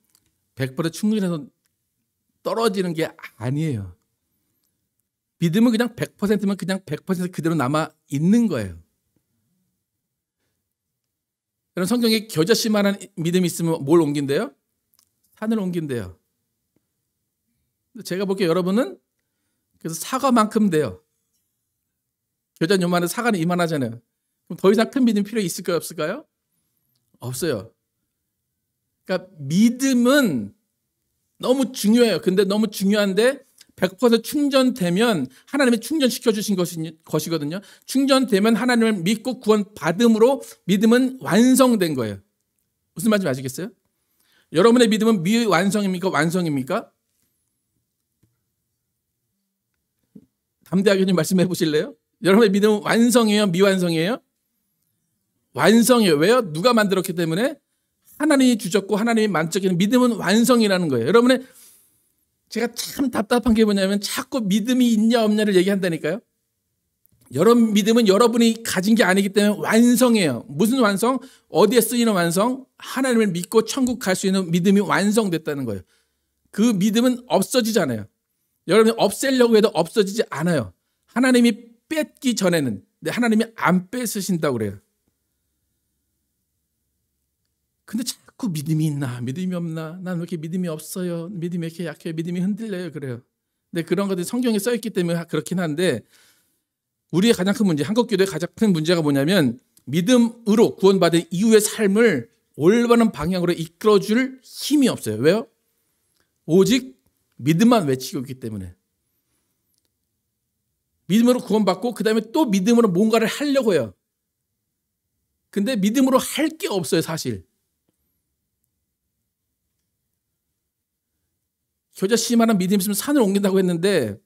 100% 충분해서 떨어지는 게 아니에요. 믿음은 그냥 100%면 그냥 100% 그대로 남아 있는 거예요. 여러분 성경에 겨자씨만한 믿음이 있으면 뭘 옮긴대요? 산을 옮긴대요. 제가 볼게요. 여러분은 그래서 사과만큼 돼요. 겨자는 요만한 사과는 이만하잖아요. 그럼 더 이상 큰 믿음 필요 있을까요? 없을까요? 없어요. 그러니까 믿음은 너무 중요해요. 근데 너무 중요한데 100% 충전되면 하나님이 충전시켜 주신 것이거든요. 충전되면 하나님을 믿고 구원받음으로 믿음은 완성된 거예요. 무슨 말인지 아시겠어요? 여러분의 믿음은 미완성입니까? 완성입니까? 담대하게 좀 말씀해 보실래요? 여러분의 믿음은 완성이에요? 미완성이에요? 완성이에요. 왜요? 누가 만들었기 때문에? 하나님이 주셨고 하나님이 만족하는 믿음은 완성이라는 거예요. 여러분의 제가 참 답답한 게 뭐냐면 자꾸 믿음이 있냐 없냐를 얘기한다니까요. 여러분 믿음은 여러분이 가진 게 아니기 때문에 완성이에요. 무슨 완성? 어디에 쓰이는 완성? 하나님을 믿고 천국 갈 수 있는 믿음이 완성됐다는 거예요. 그 믿음은 없어지잖아요. 여러분이 없애려고 해도 없어지지 않아요. 하나님이 뺏기 전에는, 근데 하나님이 안 뺏으신다고 그래요. 근데 자꾸 믿음이 있나 믿음이 없나, 난 왜 이렇게 믿음이 없어요, 믿음이 왜 이렇게 약해요, 믿음이 흔들려요, 그래요. 근데 그런 것들이 성경에 써있기 때문에 그렇긴 한데, 우리의 가장 큰 문제, 한국교도의 가장 큰 문제가 뭐냐면 믿음으로 구원받은 이후의 삶을 올바른 방향으로 이끌어줄 힘이 없어요. 왜요? 오직 믿음만 외치고 있기 때문에. 믿음으로 구원받고 그 다음에 또 믿음으로 뭔가를 하려고 해요. 근데 믿음으로 할 게 없어요, 사실. 겨자씨만한 믿음이 있으면 산을 옮긴다고 했는데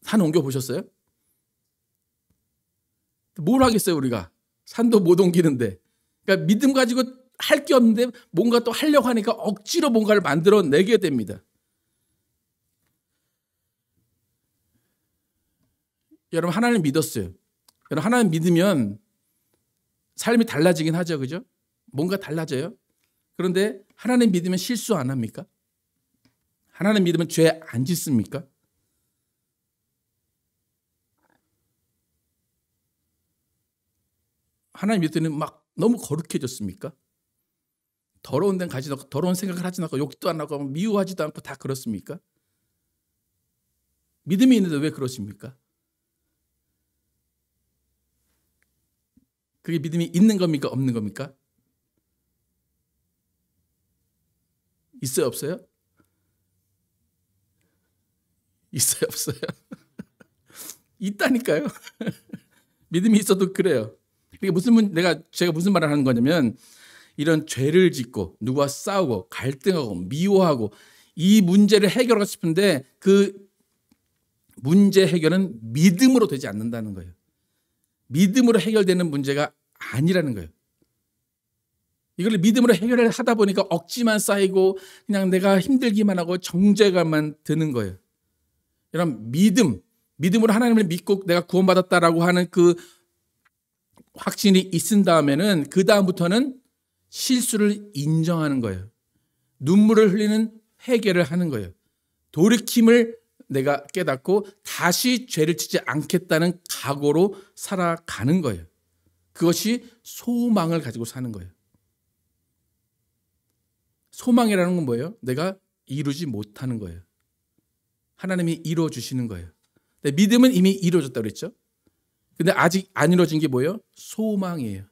산 옮겨보셨어요? 뭘 하겠어요, 우리가? 산도 못 옮기는데. 그러니까 믿음 가지고 할 게 없는데 뭔가 또 하려고 하니까 억지로 뭔가를 만들어내게 됩니다. 여러분, 하나님 믿었어요. 여러분, 하나님 믿으면 삶이 달라지긴 하죠, 그죠? 뭔가 달라져요. 그런데 하나님 믿으면 실수 안 합니까? 하나님 믿으면 죄 안 짓습니까? 하나님 믿을 때는 막 너무 거룩해졌습니까? 더러운 데는 가지 않고, 더러운 생각을 하지 않고, 욕도 안 하고, 미워하지도 않고 다 그렇습니까? 믿음이 있는데 왜 그러십니까? 그게 믿음이 있는 겁니까? 없는 겁니까? 있어요? 없어요? 있어요? 없어요? 있다니까요. 믿음이 있어도 그래요. 그러니까 제가 무슨 말을 하는 거냐면, 이런 죄를 짓고 누구와 싸우고 갈등하고 미워하고 이 문제를 해결하고 싶은데 그 문제 해결은 믿음으로 되지 않는다는 거예요. 믿음으로 해결되는 문제가 아니라는 거예요. 이걸 믿음으로 해결을 하다 보니까 억지만 쌓이고 그냥 내가 힘들기만 하고 정죄감만 드는 거예요. 여러분, 믿음으로 하나님을 믿고 내가 구원받았다라고 하는 그 확신이 있은 다음에는 그 다음부터는 실수를 인정하는 거예요. 눈물을 흘리는 회개를 하는 거예요. 돌이킴을 내가 깨닫고 다시 죄를 짓지 않겠다는 각오로 살아가는 거예요. 그것이 소망을 가지고 사는 거예요. 소망이라는 건 뭐예요? 내가 이루지 못하는 거예요. 하나님이 이루어 주시는 거예요. 근데 믿음은 이미 이루어졌다고 그랬죠. 근데 아직 안 이루어진 게 뭐예요? 소망이에요.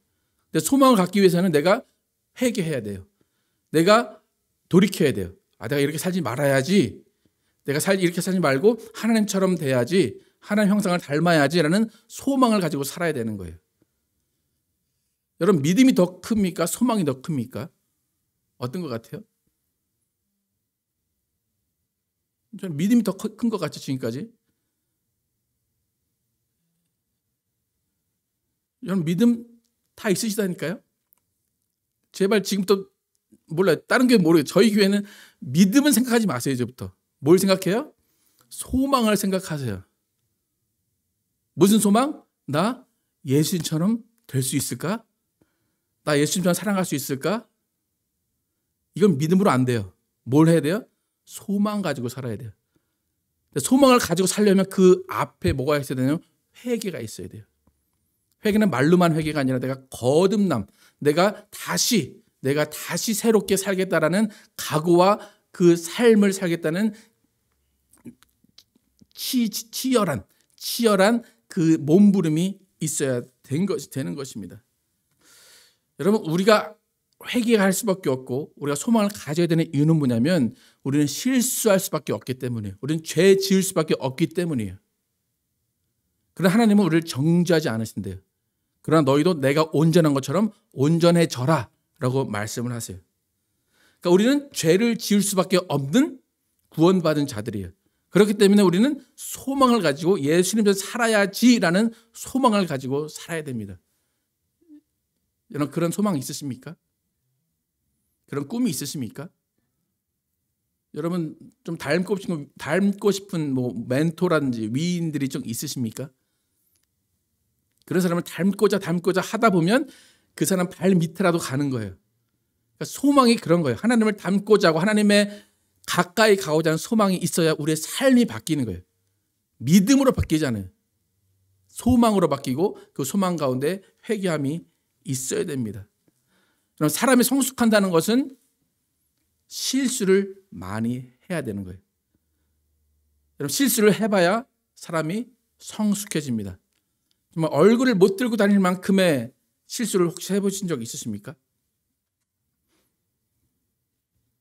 근데 소망을 갖기 위해서는 내가 회개해야 돼요. 내가 돌이켜야 돼요. 내가 이렇게 살지 말아야지. 내가 이렇게 살지 말고 하나님처럼 돼야지. 하나님 형상을 닮아야지라는 소망을 가지고 살아야 되는 거예요. 여러분, 믿음이 더 큽니까? 소망이 더 큽니까? 어떤 것 같아요? 저는 믿음이 더 큰 것 같죠, 지금까지. 여러분, 믿음 다 있으시다니까요? 제발 지금부터 몰라요. 다른 교회 모르겠어요. 저희 교회는 믿음은 생각하지 마세요. 이제부터. 뭘 생각해요? 소망을 생각하세요. 무슨 소망? 나 예수님처럼 될 수 있을까? 나 예수님처럼 사랑할 수 있을까? 이건 믿음으로 안 돼요. 뭘 해야 돼요? 소망 가지고 살아야 돼요. 소망을 가지고 살려면 그 앞에 뭐가 있어야 되냐면 회개가 있어야 돼요. 회개는 말로만 회개가 아니라 내가 거듭남, 내가 다시 새롭게 살겠다라는 각오와 그 삶을 살겠다는 치열한 그 몸부림이 있어야 되는 것입니다. 여러분, 우리가 회개할 수밖에 없고 우리가 소망을 가져야 되는 이유는 뭐냐면 우리는 실수할 수밖에 없기 때문이에요. 우리는 죄 지을 수밖에 없기 때문이에요. 그러나 하나님은 우리를 정죄하지 않으신대요. 그러나 너희도 내가 온전한 것처럼 온전해져라 라고 말씀을 하세요. 그러니까 우리는 죄를 지을 수밖에 없는 구원받은 자들이에요. 그렇기 때문에 우리는 소망을 가지고 예수님처럼 살아야지라는 소망을 가지고 살아야 됩니다. 여러분, 그런 소망 있으십니까? 그런 꿈이 있으십니까? 여러분, 좀 닮고 싶은 멘토라든지 위인들이 좀 있으십니까? 그런 사람을 닮고자 하다 보면 그 사람 발 밑에라도 가는 거예요. 그러니까 소망이 그런 거예요. 하나님을 닮고자 하고 하나님의 가까이 가고자 하는 소망이 있어야 우리의 삶이 바뀌는 거예요. 믿음으로 바뀌잖아요. 소망으로 바뀌고 그 소망 가운데 회개함이 있어야 됩니다. 그럼 사람이 성숙한다는 것은 실수를 많이 해야 되는 거예요. 여러분, 실수를 해봐야 사람이 성숙해집니다. 정말 얼굴을 못 들고 다닐 만큼의 실수를 혹시 해보신 적 있으십니까?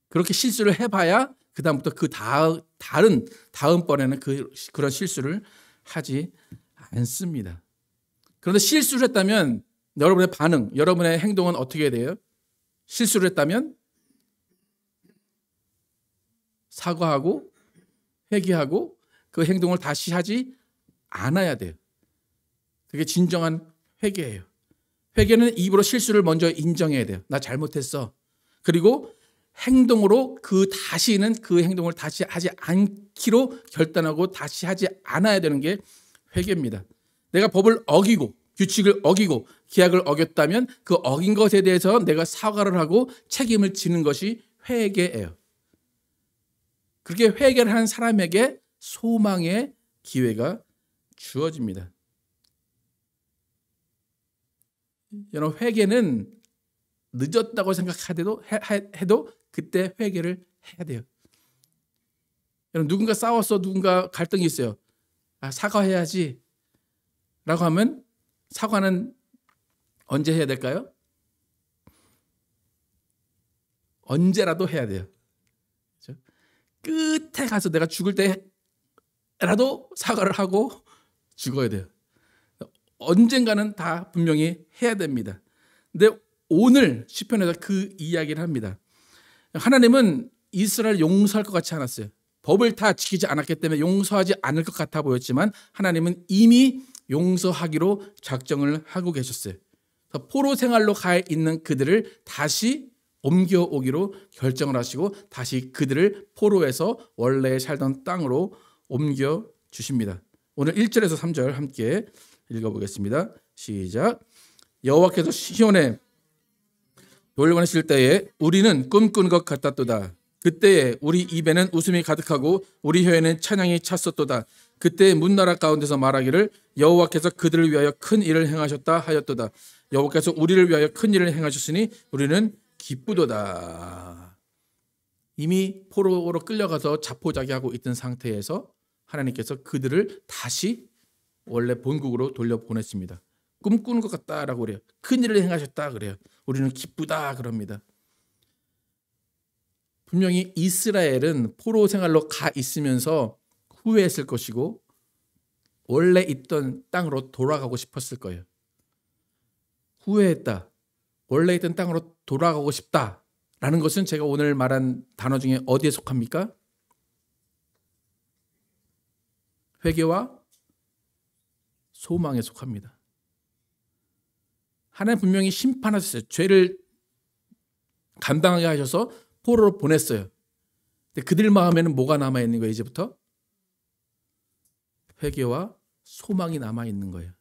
그렇게 실수를 해봐야 그 다음부터 다음번에는 그런 실수를 하지 않습니다. 그런데 실수를 했다면 여러분의 반응, 여러분의 행동은 어떻게 해야 돼요? 실수를 했다면 사과하고 회개하고 그 행동을 다시 하지 않아야 돼요. 그게 진정한 회개예요. 회개는 입으로 실수를 먼저 인정해야 돼요. 나 잘못했어. 그리고 행동으로 다시는 그 행동을 다시 하지 않기로 결단하고 다시 하지 않아야 되는 게 회개입니다. 내가 법을 어기고 규칙을 어기고 규약을 어겼다면 그 어긴 것에 대해서 내가 사과를 하고 책임을 지는 것이 회개예요. 그렇게 회개를 한 사람에게 소망의 기회가 주어집니다. 여러분, 회개는 늦었다고 생각해도 그때 회개를 해야 돼요. 여러분, 누군가 싸웠어, 누군가 갈등이 있어요. 사과해야지 라고 하면 사과는 언제 해야 될까요? 언제라도 해야 돼요. 그렇죠? 끝에 가서 내가 죽을 때라도 사과를 하고 죽어야 돼요. 언젠가는 다 분명히 해야 됩니다. 근데 오늘 시편에서 그 이야기를 합니다. 하나님은 이스라엘 용서할 것 같지 않았어요. 법을 다 지키지 않았기 때문에 용서하지 않을 것 같아 보였지만 하나님은 이미 용서하기로 작정을 하고 계셨어요. 포로 생활로 가 있는 그들을 다시 옮겨오기로 결정을 하시고 다시 그들을 포로에서 원래 살던 땅으로 옮겨주십니다. 오늘 1절에서 3절 함께 읽어보겠습니다. 시작. 여호와께서 시온에 돌려보내실 때에 우리는 꿈꾸는 것 같았도다. 그때에 우리 입에는 웃음이 가득하고 우리 혀에는 찬양이 찼었도다. 그때 문나라 가운데서 말하기를 여호와께서 그들을 위하여 큰 일을 행하셨다 하였도다. 여호와께서 우리를 위하여 큰 일을 행하셨으니 우리는 기쁘도다. 이미 포로로 끌려가서 자포자기하고 있던 상태에서 하나님께서 그들을 다시 원래 본국으로 돌려보냈습니다. 꿈꾸는 것 같다라고 그래요. 큰 일을 행하셨다 그래요. 우리는 기쁘다 그럽니다. 분명히 이스라엘은 포로 생활로 가 있으면서 후회했을 것이고 원래 있던 땅으로 돌아가고 싶었을 거예요. 후회했다. 원래 있던 땅으로 돌아가고 싶다라는 것은 제가 오늘 말한 단어 중에 어디에 속합니까? 회개와 소망에 속합니다. 하나님 분명히 심판하셨어요. 죄를 감당하게 하셔서 포로로 보냈어요. 근데 그들 마음에는 뭐가 남아있는 거예요? 이제부터? 회개와 소망이 남아있는 거예요.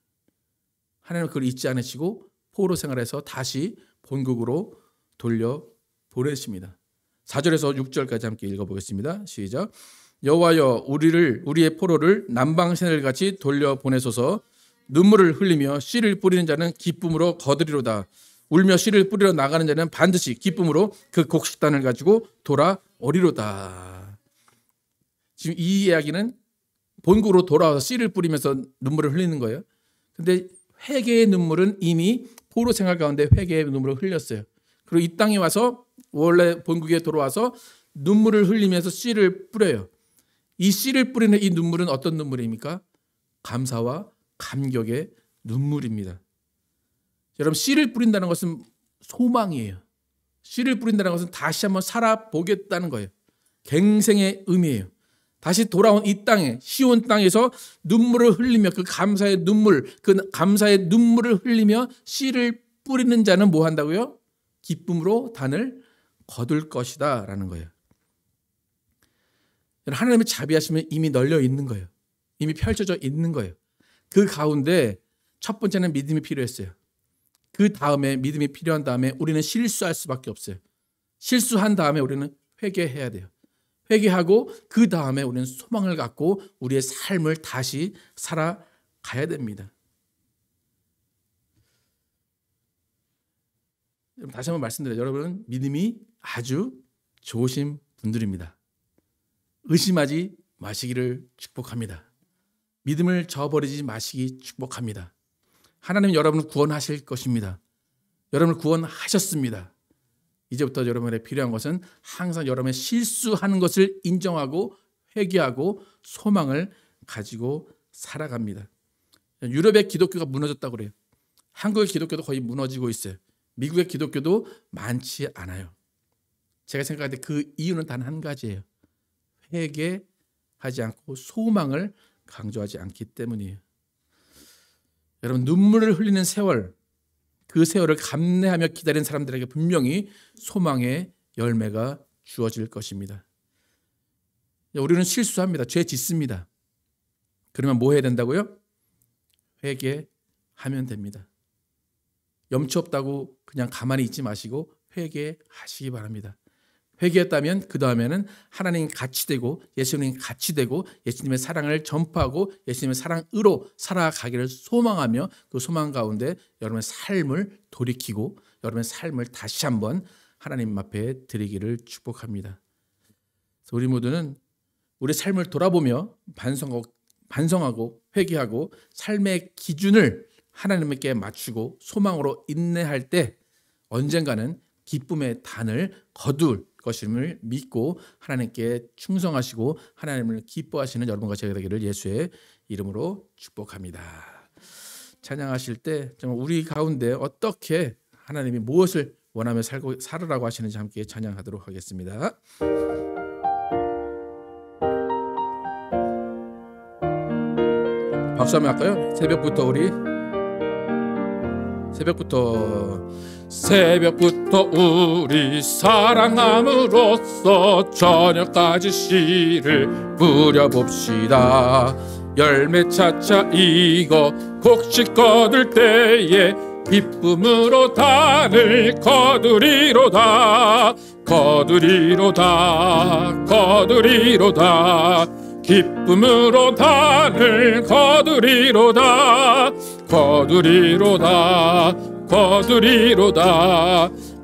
하나님은 그걸 잊지 않으시고 포로 생활에서 다시 본국으로 돌려보내십니다. 4절에서 6절까지 함께 읽어보겠습니다. 시작. 여호와여 우리의 포로를 남방새늘같이 돌려보내소서. 눈물을 흘리며 씨를 뿌리는 자는 기쁨으로 거두리로다. 울며 씨를 뿌리러 나가는 자는 반드시 기쁨으로 그 곡식단을 가지고 돌아오리로다. 지금 이 이야기는 본국으로 돌아와서 씨를 뿌리면서 눈물을 흘리는 거예요. 근데 회개의 눈물은 이미 포로 생활 가운데 회개의 눈물을 흘렸어요. 그리고 이 땅에 와서 원래 본국에 돌아와서 눈물을 흘리면서 씨를 뿌려요. 이 씨를 뿌리는 이 눈물은 어떤 눈물입니까? 감사와 감격의 눈물입니다. 여러분, 씨를 뿌린다는 것은 소망이에요. 씨를 뿌린다는 것은 다시 한번 살아보겠다는 거예요. 갱생의 의미예요. 다시 돌아온 이 땅에, 시온 땅에서 눈물을 흘리며 그 감사의 눈물을 흘리며 씨를 뿌리는 자는 뭐 한다고요? 기쁨으로 단을 거둘 것이다 라는 거예요. 하나님의 자비하심은 이미 널려 있는 거예요. 이미 펼쳐져 있는 거예요. 그 가운데 첫 번째는 믿음이 필요했어요. 그 다음에 믿음이 필요한 다음에 우리는 실수할 수밖에 없어요. 실수한 다음에 우리는 회개해야 돼요. 회개하고 그 다음에 우리는 소망을 갖고 우리의 삶을 다시 살아가야 됩니다. 다시 한번 말씀드려요. 여러분은 믿음이 아주 좋으신 분들입니다. 의심하지 마시기를 축복합니다. 믿음을 저버리지 마시기 축복합니다. 하나님 여러분을 구원하실 것입니다. 여러분을 구원하셨습니다. 이제부터 여러분에게 필요한 것은 항상 여러분의 실수하는 것을 인정하고 회개하고 소망을 가지고 살아갑니다. 유럽의 기독교가 무너졌다고 그래요. 한국의 기독교도 거의 무너지고 있어요. 미국의 기독교도 많지 않아요. 제가 생각할 때 그 이유는 단 한 가지예요. 회개하지 않고 소망을 강조하지 않기 때문이에요. 여러분, 눈물을 흘리는 세월, 그 세월을 감내하며 기다린 사람들에게 분명히 소망의 열매가 주어질 것입니다. 우리는 실수합니다. 죄 짓습니다. 그러면 뭐 해야 된다고요? 회개하면 됩니다. 염치 없다고 그냥 가만히 있지 마시고 회개하시기 바랍니다. 회개했다면 그 다음에는 하나님 같이 되고 예수님 같이 되고 예수님의 사랑을 전파하고 예수님의 사랑으로 살아가기를 소망하며 그 소망 가운데 여러분의 삶을 돌이키고 여러분의 삶을 다시 한번 하나님 앞에 드리기를 축복합니다. 그래서 우리 모두는 우리 삶을 돌아보며 반성하고 회개하고 삶의 기준을 하나님께 맞추고 소망으로 인내할 때 언젠가는 기쁨의 단을 거둘 것임을 믿고 하나님께 충성하시고 하나님을 기뻐하시는 여러분과 제가 되기를 예수의 이름으로 축복합니다. 찬양하실 때 정말 우리 가운데 어떻게 하나님이 무엇을 원하며 살으라고 하시는지 함께 찬양하도록 하겠습니다. 박수 한번 할까요? 새벽부터 우리 사랑함으로써 저녁까지 씨를 뿌려봅시다. 열매 차차 익어 곡식 거둘 때에 기쁨으로 단을 거두리로다. 기쁨으로 단을 거두리로다.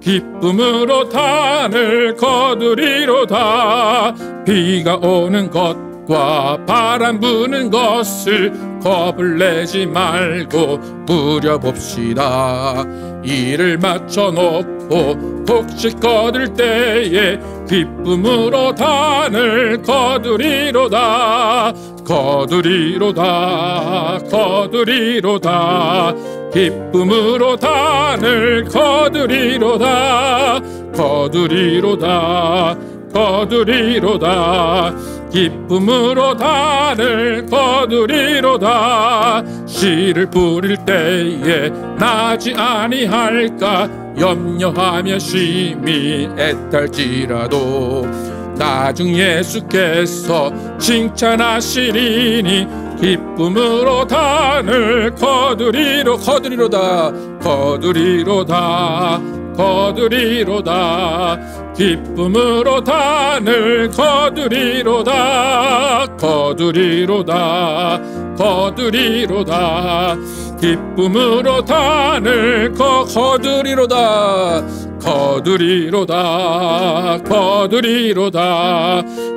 기쁨으로 단을 거두리로다. 비가 오는 것과 바람 부는 것을 겁을 내지 말고 뿌려봅시다. 일을 마쳐놓고 곡식 거둘 때에 기쁨으로 단을 거두리로다. 기쁨으로 단을 거두리로다. 기쁨으로 단을 거두리로다. 씨를 뿌릴 때에 나지 아니할까 염려하며 심히 애탈지라도 나중 예수께서 칭찬하시리니 기쁨으로 단을 거두리로다. 기쁨으로 단을 거두리로다. 기쁨으로 단을 거두리로다.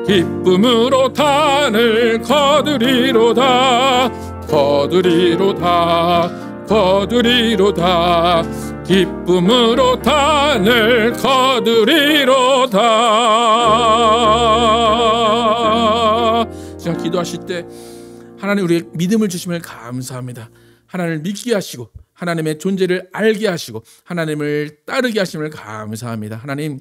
기쁨으로 단을 거두리로다. 기쁨으로 단을 거두리로다. 지금 기도하실 때 하나님 우리의 믿음을 주심을 감사합니다. 하나님을 믿게 하시고 하나님의 존재를 알게 하시고 하나님을 따르게 하심을 감사합니다. 하나님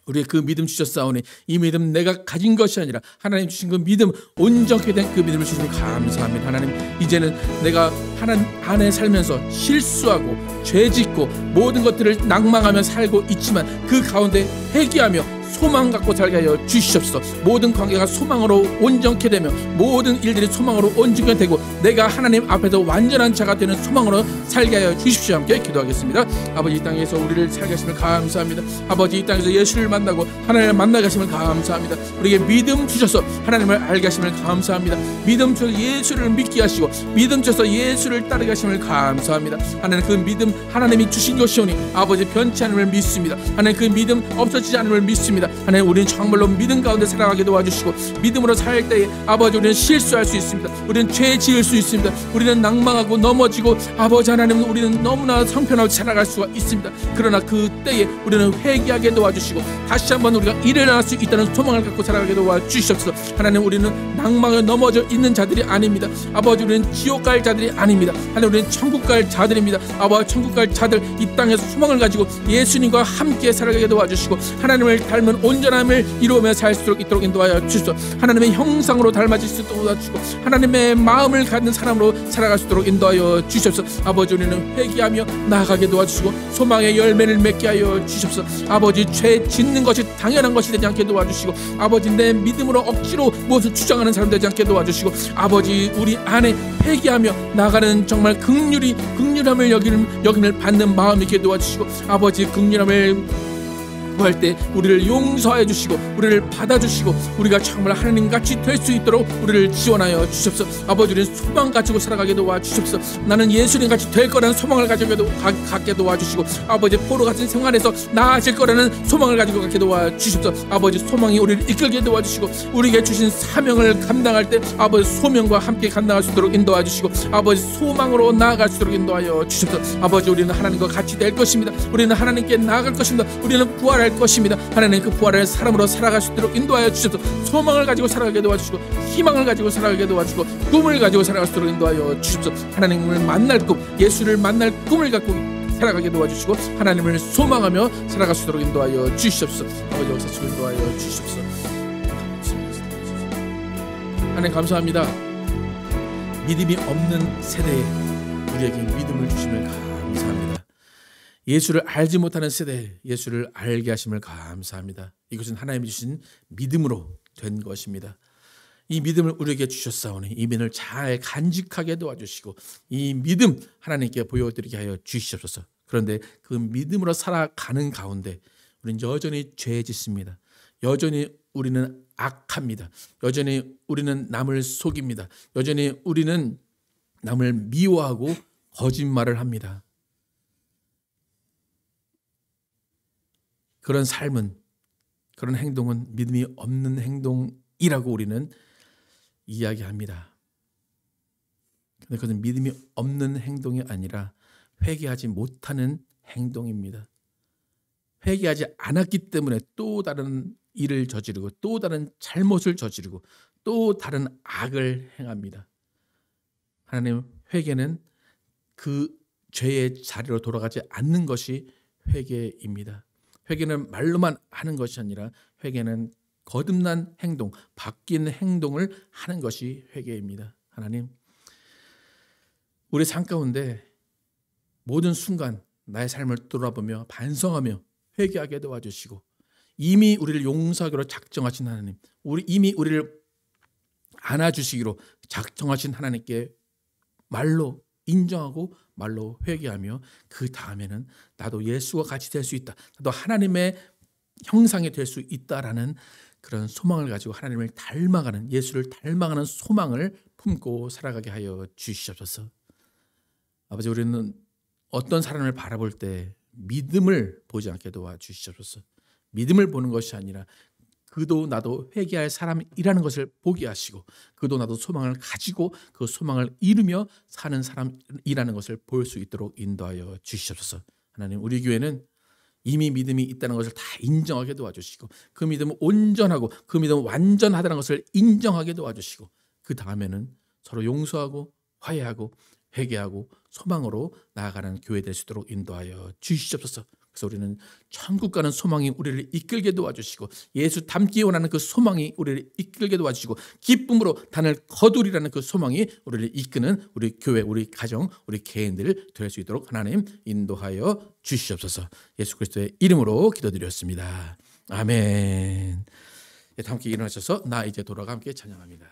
우리의 그 믿음 주셨사오니 이 믿음 내가 가진 것이 아니라 하나님 주신 그 믿음 온전케 된 그 믿음을 주시면 감사합니다. 하나님 이제는 내가 하나님 안에 살면서 실수하고 죄짓고 모든 것들을 낭망하며 살고 있지만 그 가운데 회개하며 소망 갖고 살게 하여 주시옵소서. 모든 관계가 소망으로 온전케 되며 모든 일들이 소망으로 온전케 되고 내가 하나님 앞에서 완전한 자가 되는 소망으로 살게 하여 주십시오. 함께 기도하겠습니다. 아버지 이 땅에서 우리를 살게 하심을 감사합니다. 아버지 이 땅에서 예수를 만나고 하나님을 만나게 하심을 감사합니다. 우리에게 믿음 주셔서 하나님을 알게 하심을 감사합니다. 믿음 주셔서 예수를 믿게 하시고 믿음 주셔서 예수를 따르게 하심을 감사합니다. 하나님 그 믿음 하나님이 주신 것이오니 아버지 변치 않음을 믿습니다. 하나님 그 믿음 없어지지 않음을 믿습니다. 있습니다. 하나님, 우리는 정말로 믿음 가운데 살아가게 도와주시고, 믿음으로 살 때에 아버지 우리는 실수할 수 있습니다. 우리는 죄 지을 수 있습니다. 우리는 낭망하고 넘어지고, 아버지 하나님, 우리는 너무나 성편하고 살아갈 수가 있습니다. 그러나 그 때에 우리는 회개하게 도와주시고, 다시 한번 우리가 일어날 수 있다는 소망을 갖고 살아가게 도와주시옵소서. 하나님, 우리는 낭망에 넘어져 있는 자들이 아닙니다. 아버지, 우리는 지옥 갈 자들이 아닙니다. 하나님, 우리는 천국 갈 자들입니다. 아버지, 천국 갈 자들, 이 땅에서 소망을 가지고 예수님과 함께 살아가게 도와주시고, 하나님을 닮은 온전함을 이루며 살 수 있도록 인도하여 주시옵소서. 하나님의 형상으로 닮아질 수 있도록 도와주시고, 하나님의 마음을 갖는 사람으로 살아갈 수 있도록 인도하여 주시옵소서. 아버지, 우리는 회개하며 나아가게 도와주시고, 소망의 열매를 맺게 하여 주시옵소서. 아버지, 죄 짓는 것이 당연한 것이 되지 않게 도와주시고, 아버지, 내 믿음으로 억지로 무엇을 주장하는 사람 되지 않게 도와주시고, 아버지, 우리 안에 회개하며 나가는 정말 긍휼함을 여김을 받는 마음이 있게 도와주시고, 아버지, 긍휼함을 구할 때 우리를 용서해 주시고, 우리를 받아주시고, 우리가 정말 하나님같이 될 수 있도록 우리를 지원하여 주십시오. 아버지, 우리는 소망 가지고 살아가게 도와주십시오. 나는 예수님같이 될 거라는 소망을 가지고 갖게 도와주시고, 아버지, 포로 같은 생활에서 나아질 거라는 소망을 가지고 갖게 도와주십시오. 아버지, 소망이 우리를 이끌게 도와주시고, 우리에게 주신 사명을 감당할 때 아버지, 소명과 함께 감당할 수 있도록 인도해 주시고, 아버지, 소망으로 나아갈 수 있도록 인도하여 주십시오. 아버지, 우리는 하나님과 같이 될 것입니다. 우리는 하나님께 나아갈 것입니다. 우리는 부활할 것입니다. 하나님, 그 부활의 사람으로 살아갈 수 있도록 인도하여 주셔서 소망을 가지고 살아가게 도와주시고, 희망을 가지고 살아가게 도와주시고, 꿈을 가지고 살아갈 수 있도록 인도하여 주십시오. 하나님을 만날 꿈, 예수를 만날 꿈을 갖고 살아가게 도와주시고, 하나님을 소망하며 살아갈 수 있도록 인도하여 주시옵소서. 아버지, 역사치고 인도하여 주시옵소서. 하나님, 감사합니다. 믿음이 없는 세대에 우리에게 믿음을 주심을 감사합니다. 예수를 알지 못하는 세대에 예수를 알게 하심을 감사합니다. 이것은 하나님이 주신 믿음으로 된 것입니다. 이 믿음을 우리에게 주셨사오니 이 믿음을 잘 간직하게 도와주시고, 이 믿음 하나님께 보여드리게 하여 주시옵소서. 그런데 그 믿음으로 살아가는 가운데 우리는 여전히 죄 짓습니다. 여전히 우리는 악합니다. 여전히 우리는 남을 속입니다. 여전히 우리는 남을 미워하고 거짓말을 합니다. 그런 삶은, 그런 행동은 믿음이 없는 행동이라고 우리는 이야기합니다. 그런데 그것은 믿음이 없는 행동이 아니라 회개하지 못하는 행동입니다. 회개하지 않았기 때문에 또 다른 일을 저지르고, 또 다른 잘못을 저지르고, 또 다른 악을 행합니다. 하나님, 회개는 그 죄의 자리로 돌아가지 않는 것이 회개입니다. 회개는 말로만 하는 것이 아니라 회개는 거듭난 행동, 바뀐 행동을 하는 것이 회개입니다. 하나님, 우리 삶 가운데 모든 순간 나의 삶을 돌아보며 반성하며 회개하게 도와주시고, 이미 우리를 용서하기로 작정하신 하나님, 이미 우리를 안아주시기로 작정하신 하나님께 말로 인정하고 말로 회개하며, 그 다음에는 나도 예수와 같이 될 수 있다, 나도 하나님의 형상이 될 수 있다라는 그런 소망을 가지고 하나님을 닮아가는, 예수를 닮아가는 소망을 품고 살아가게 하여 주시옵소서. 아버지, 우리는 어떤 사람을 바라볼 때 믿음을 보지 않게 도와주시옵소서. 믿음을 보는 것이 아니라 그도 나도 회개할 사람이라는 것을 보게 하시고, 그도 나도 소망을 가지고 그 소망을 이루며 사는 사람이라는 것을 볼 수 있도록 인도하여 주시옵소서. 하나님, 우리 교회는 이미 믿음이 있다는 것을 다 인정하게 도와주시고, 그 믿음은 온전하고 그 믿음은 완전하다는 것을 인정하게 도와주시고, 그 다음에는 서로 용서하고 화해하고 회개하고 소망으로 나아가는 교회 될 수 있도록 인도하여 주시옵소서. 그래서 우리는 천국 가는 소망이 우리를 이끌게 도와주시고, 예수 닮기 원하는 그 소망이 우리를 이끌게 도와주시고, 기쁨으로 단을 거두리라는 그 소망이 우리를 이끄는 우리 교회, 우리 가정, 우리 개인들 될 수 있도록 하나님 인도하여 주시옵소서. 예수 그리스도의 이름으로 기도드렸습니다. 아멘. 다 함께 일어나셔서 나 이제 돌아가 함께 찬양합니다.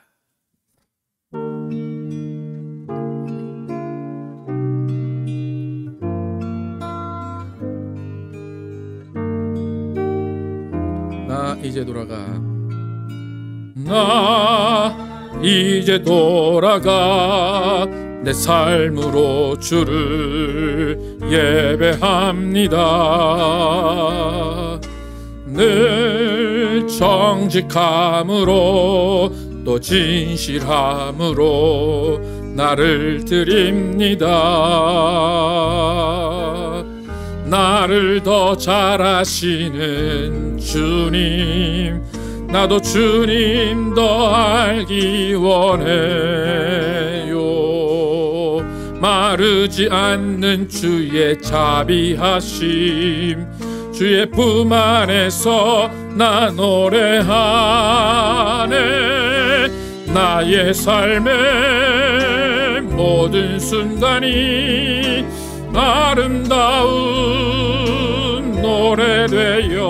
나 이제 돌아가, 나 이제 돌아가 내 삶으로 주를 예배합니다. 늘 정직함으로 또 진실함으로 나를 드립니다. 나를 더 잘 아시는 주님, 나도 주님 더 알기 원해요. 마르지 않는 주의 자비하심, 주의 품 안에서 나 노래하네. 나의 삶의 모든 순간이 아름다운 노래되어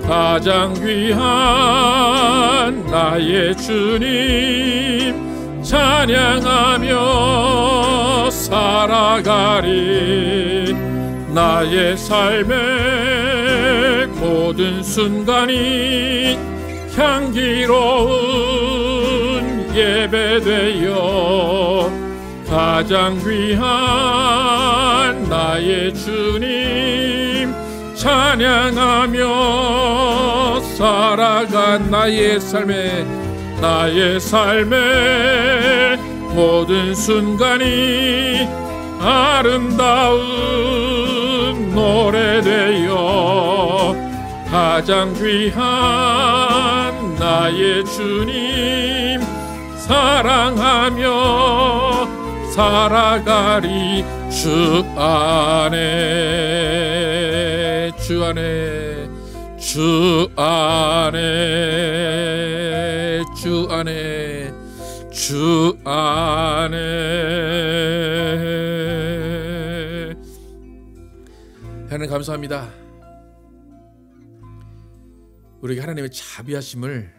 가장 귀한 나의 주님 찬양하며 살아가리. 나의 삶의 모든 순간이 향기로운 예배되어 가장 귀한 나의 주님 찬양하며 살아간 나의 삶의 모든 순간이 아름다운 노래되어 가장 귀한 나의 주님 사랑하며 살아가리. 주 안에 주 안에 주 안에 주 안에 주 안에. 하나님 감사합니다. 우리에게 하나님의 자비하심을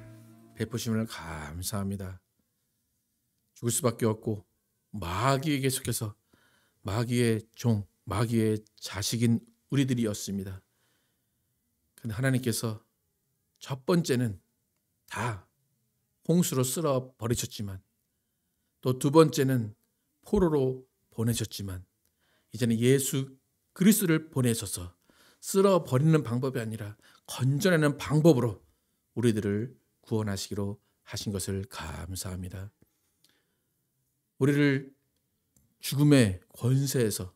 베푸심을 감사합니다. 죽을 수밖에 없고 마귀에게 속해서 마귀의 종, 마귀의 자식인 우리들이었습니다. 그런데 하나님께서 첫 번째는 다 홍수로 쓸어 버리셨지만 또 두 번째는 포로로 보내셨지만 이제는 예수 그리스도를 보내셔서 쓸어 버리는 방법이 아니라 건져내는 방법으로 우리들을 구원하시기로 하신 것을 감사합니다. 우리를 죽음의 권세에서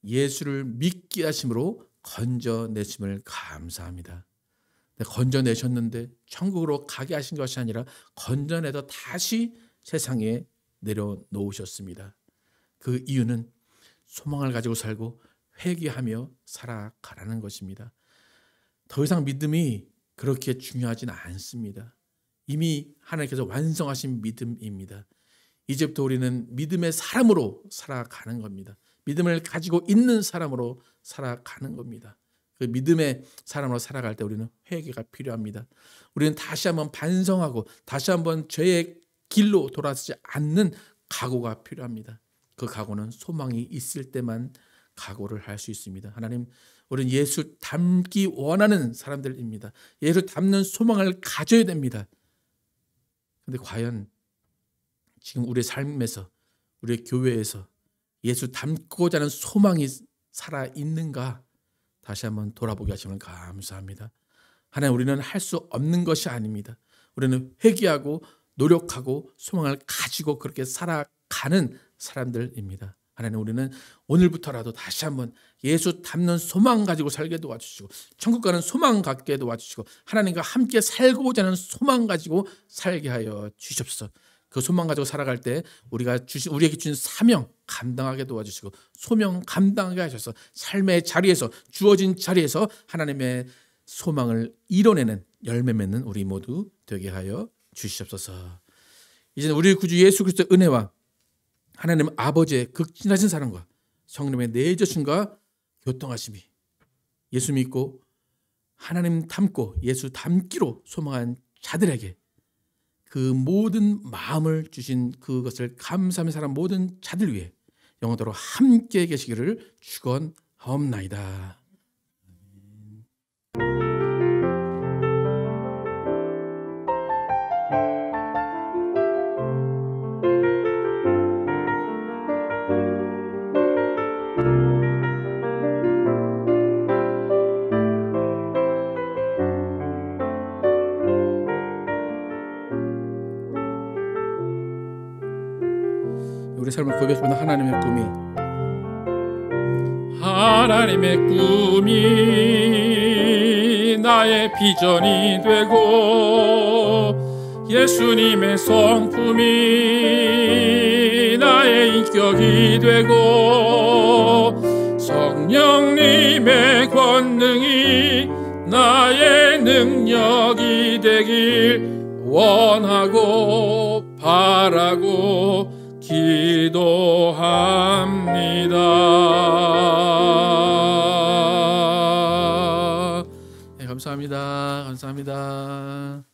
예수를 믿게 하심으로 건져내심을 감사합니다. 건져내셨는데 천국으로 가게 하신 것이 아니라 건져내서 다시 세상에 내려놓으셨습니다. 그 이유는 소망을 가지고 살고 회개하며 살아가라는 것입니다. 더 이상 믿음이 그렇게 중요하진 않습니다. 이미 하나님께서 완성하신 믿음입니다. 이제부터 우리는 믿음의 사람으로 살아가는 겁니다. 믿음을 가지고 있는 사람으로 살아가는 겁니다. 그 믿음의 사람으로 살아갈 때 우리는 회개가 필요합니다. 우리는 다시 한번 반성하고 다시 한번 죄의 길로 돌아서지 않는 각오가 필요합니다. 그 각오는 소망이 있을 때만 각오를 할 수 있습니다. 하나님, 우리는 예수 닮기 원하는 사람들입니다. 예수 닮는 소망을 가져야 됩니다. 그런데 과연 지금 우리의 삶에서, 우리의 교회에서 예수 닮고자 하는 소망이 살아있는가 다시 한번 돌아보게 하시면 감사합니다. 하나님, 우리는 할 수 없는 것이 아닙니다. 우리는 회개하고 노력하고 소망을 가지고 그렇게 살아가는 사람들입니다. 하나님, 우리는 오늘부터라도 다시 한번 예수 닮는 소망 가지고 살게 도와주시고 천국 가는 소망 갖게 도와주시고 하나님과 함께 살고자 하는 소망 가지고 살게 하여 주시옵소서. 그 소망 가지고 살아갈 때 우리에게 주신 사명 감당하게 도와주시고 소명 감당하게 하셔서 삶의 자리에서 주어진 자리에서 하나님의 소망을 이뤄내는 열매 맺는 우리 모두 되게 하여 주시옵소서. 이제는 우리 구주 예수 그리스도의 은혜와 하나님 아버지의 극진하신 사랑과 성령의 내주심과 교통하심이 예수 믿고 하나님 닮고 예수 닮기로 소망한 자들에게 그 모든 마음을 주신 그것을 감사하며 살아가는 모든 자들 위해 영원토록 함께 계시기를 축원하옵나이다. 우리 삶을 고백하는 하나님의 꿈이 하나님의 꿈이 나의 비전이 되고 예수님의 성품이 나의 인격이 되고 성령님의 권능이 나의 능력이 되길 원하고 바라고 기도합니다. 네, 감사합니다. 감사합니다.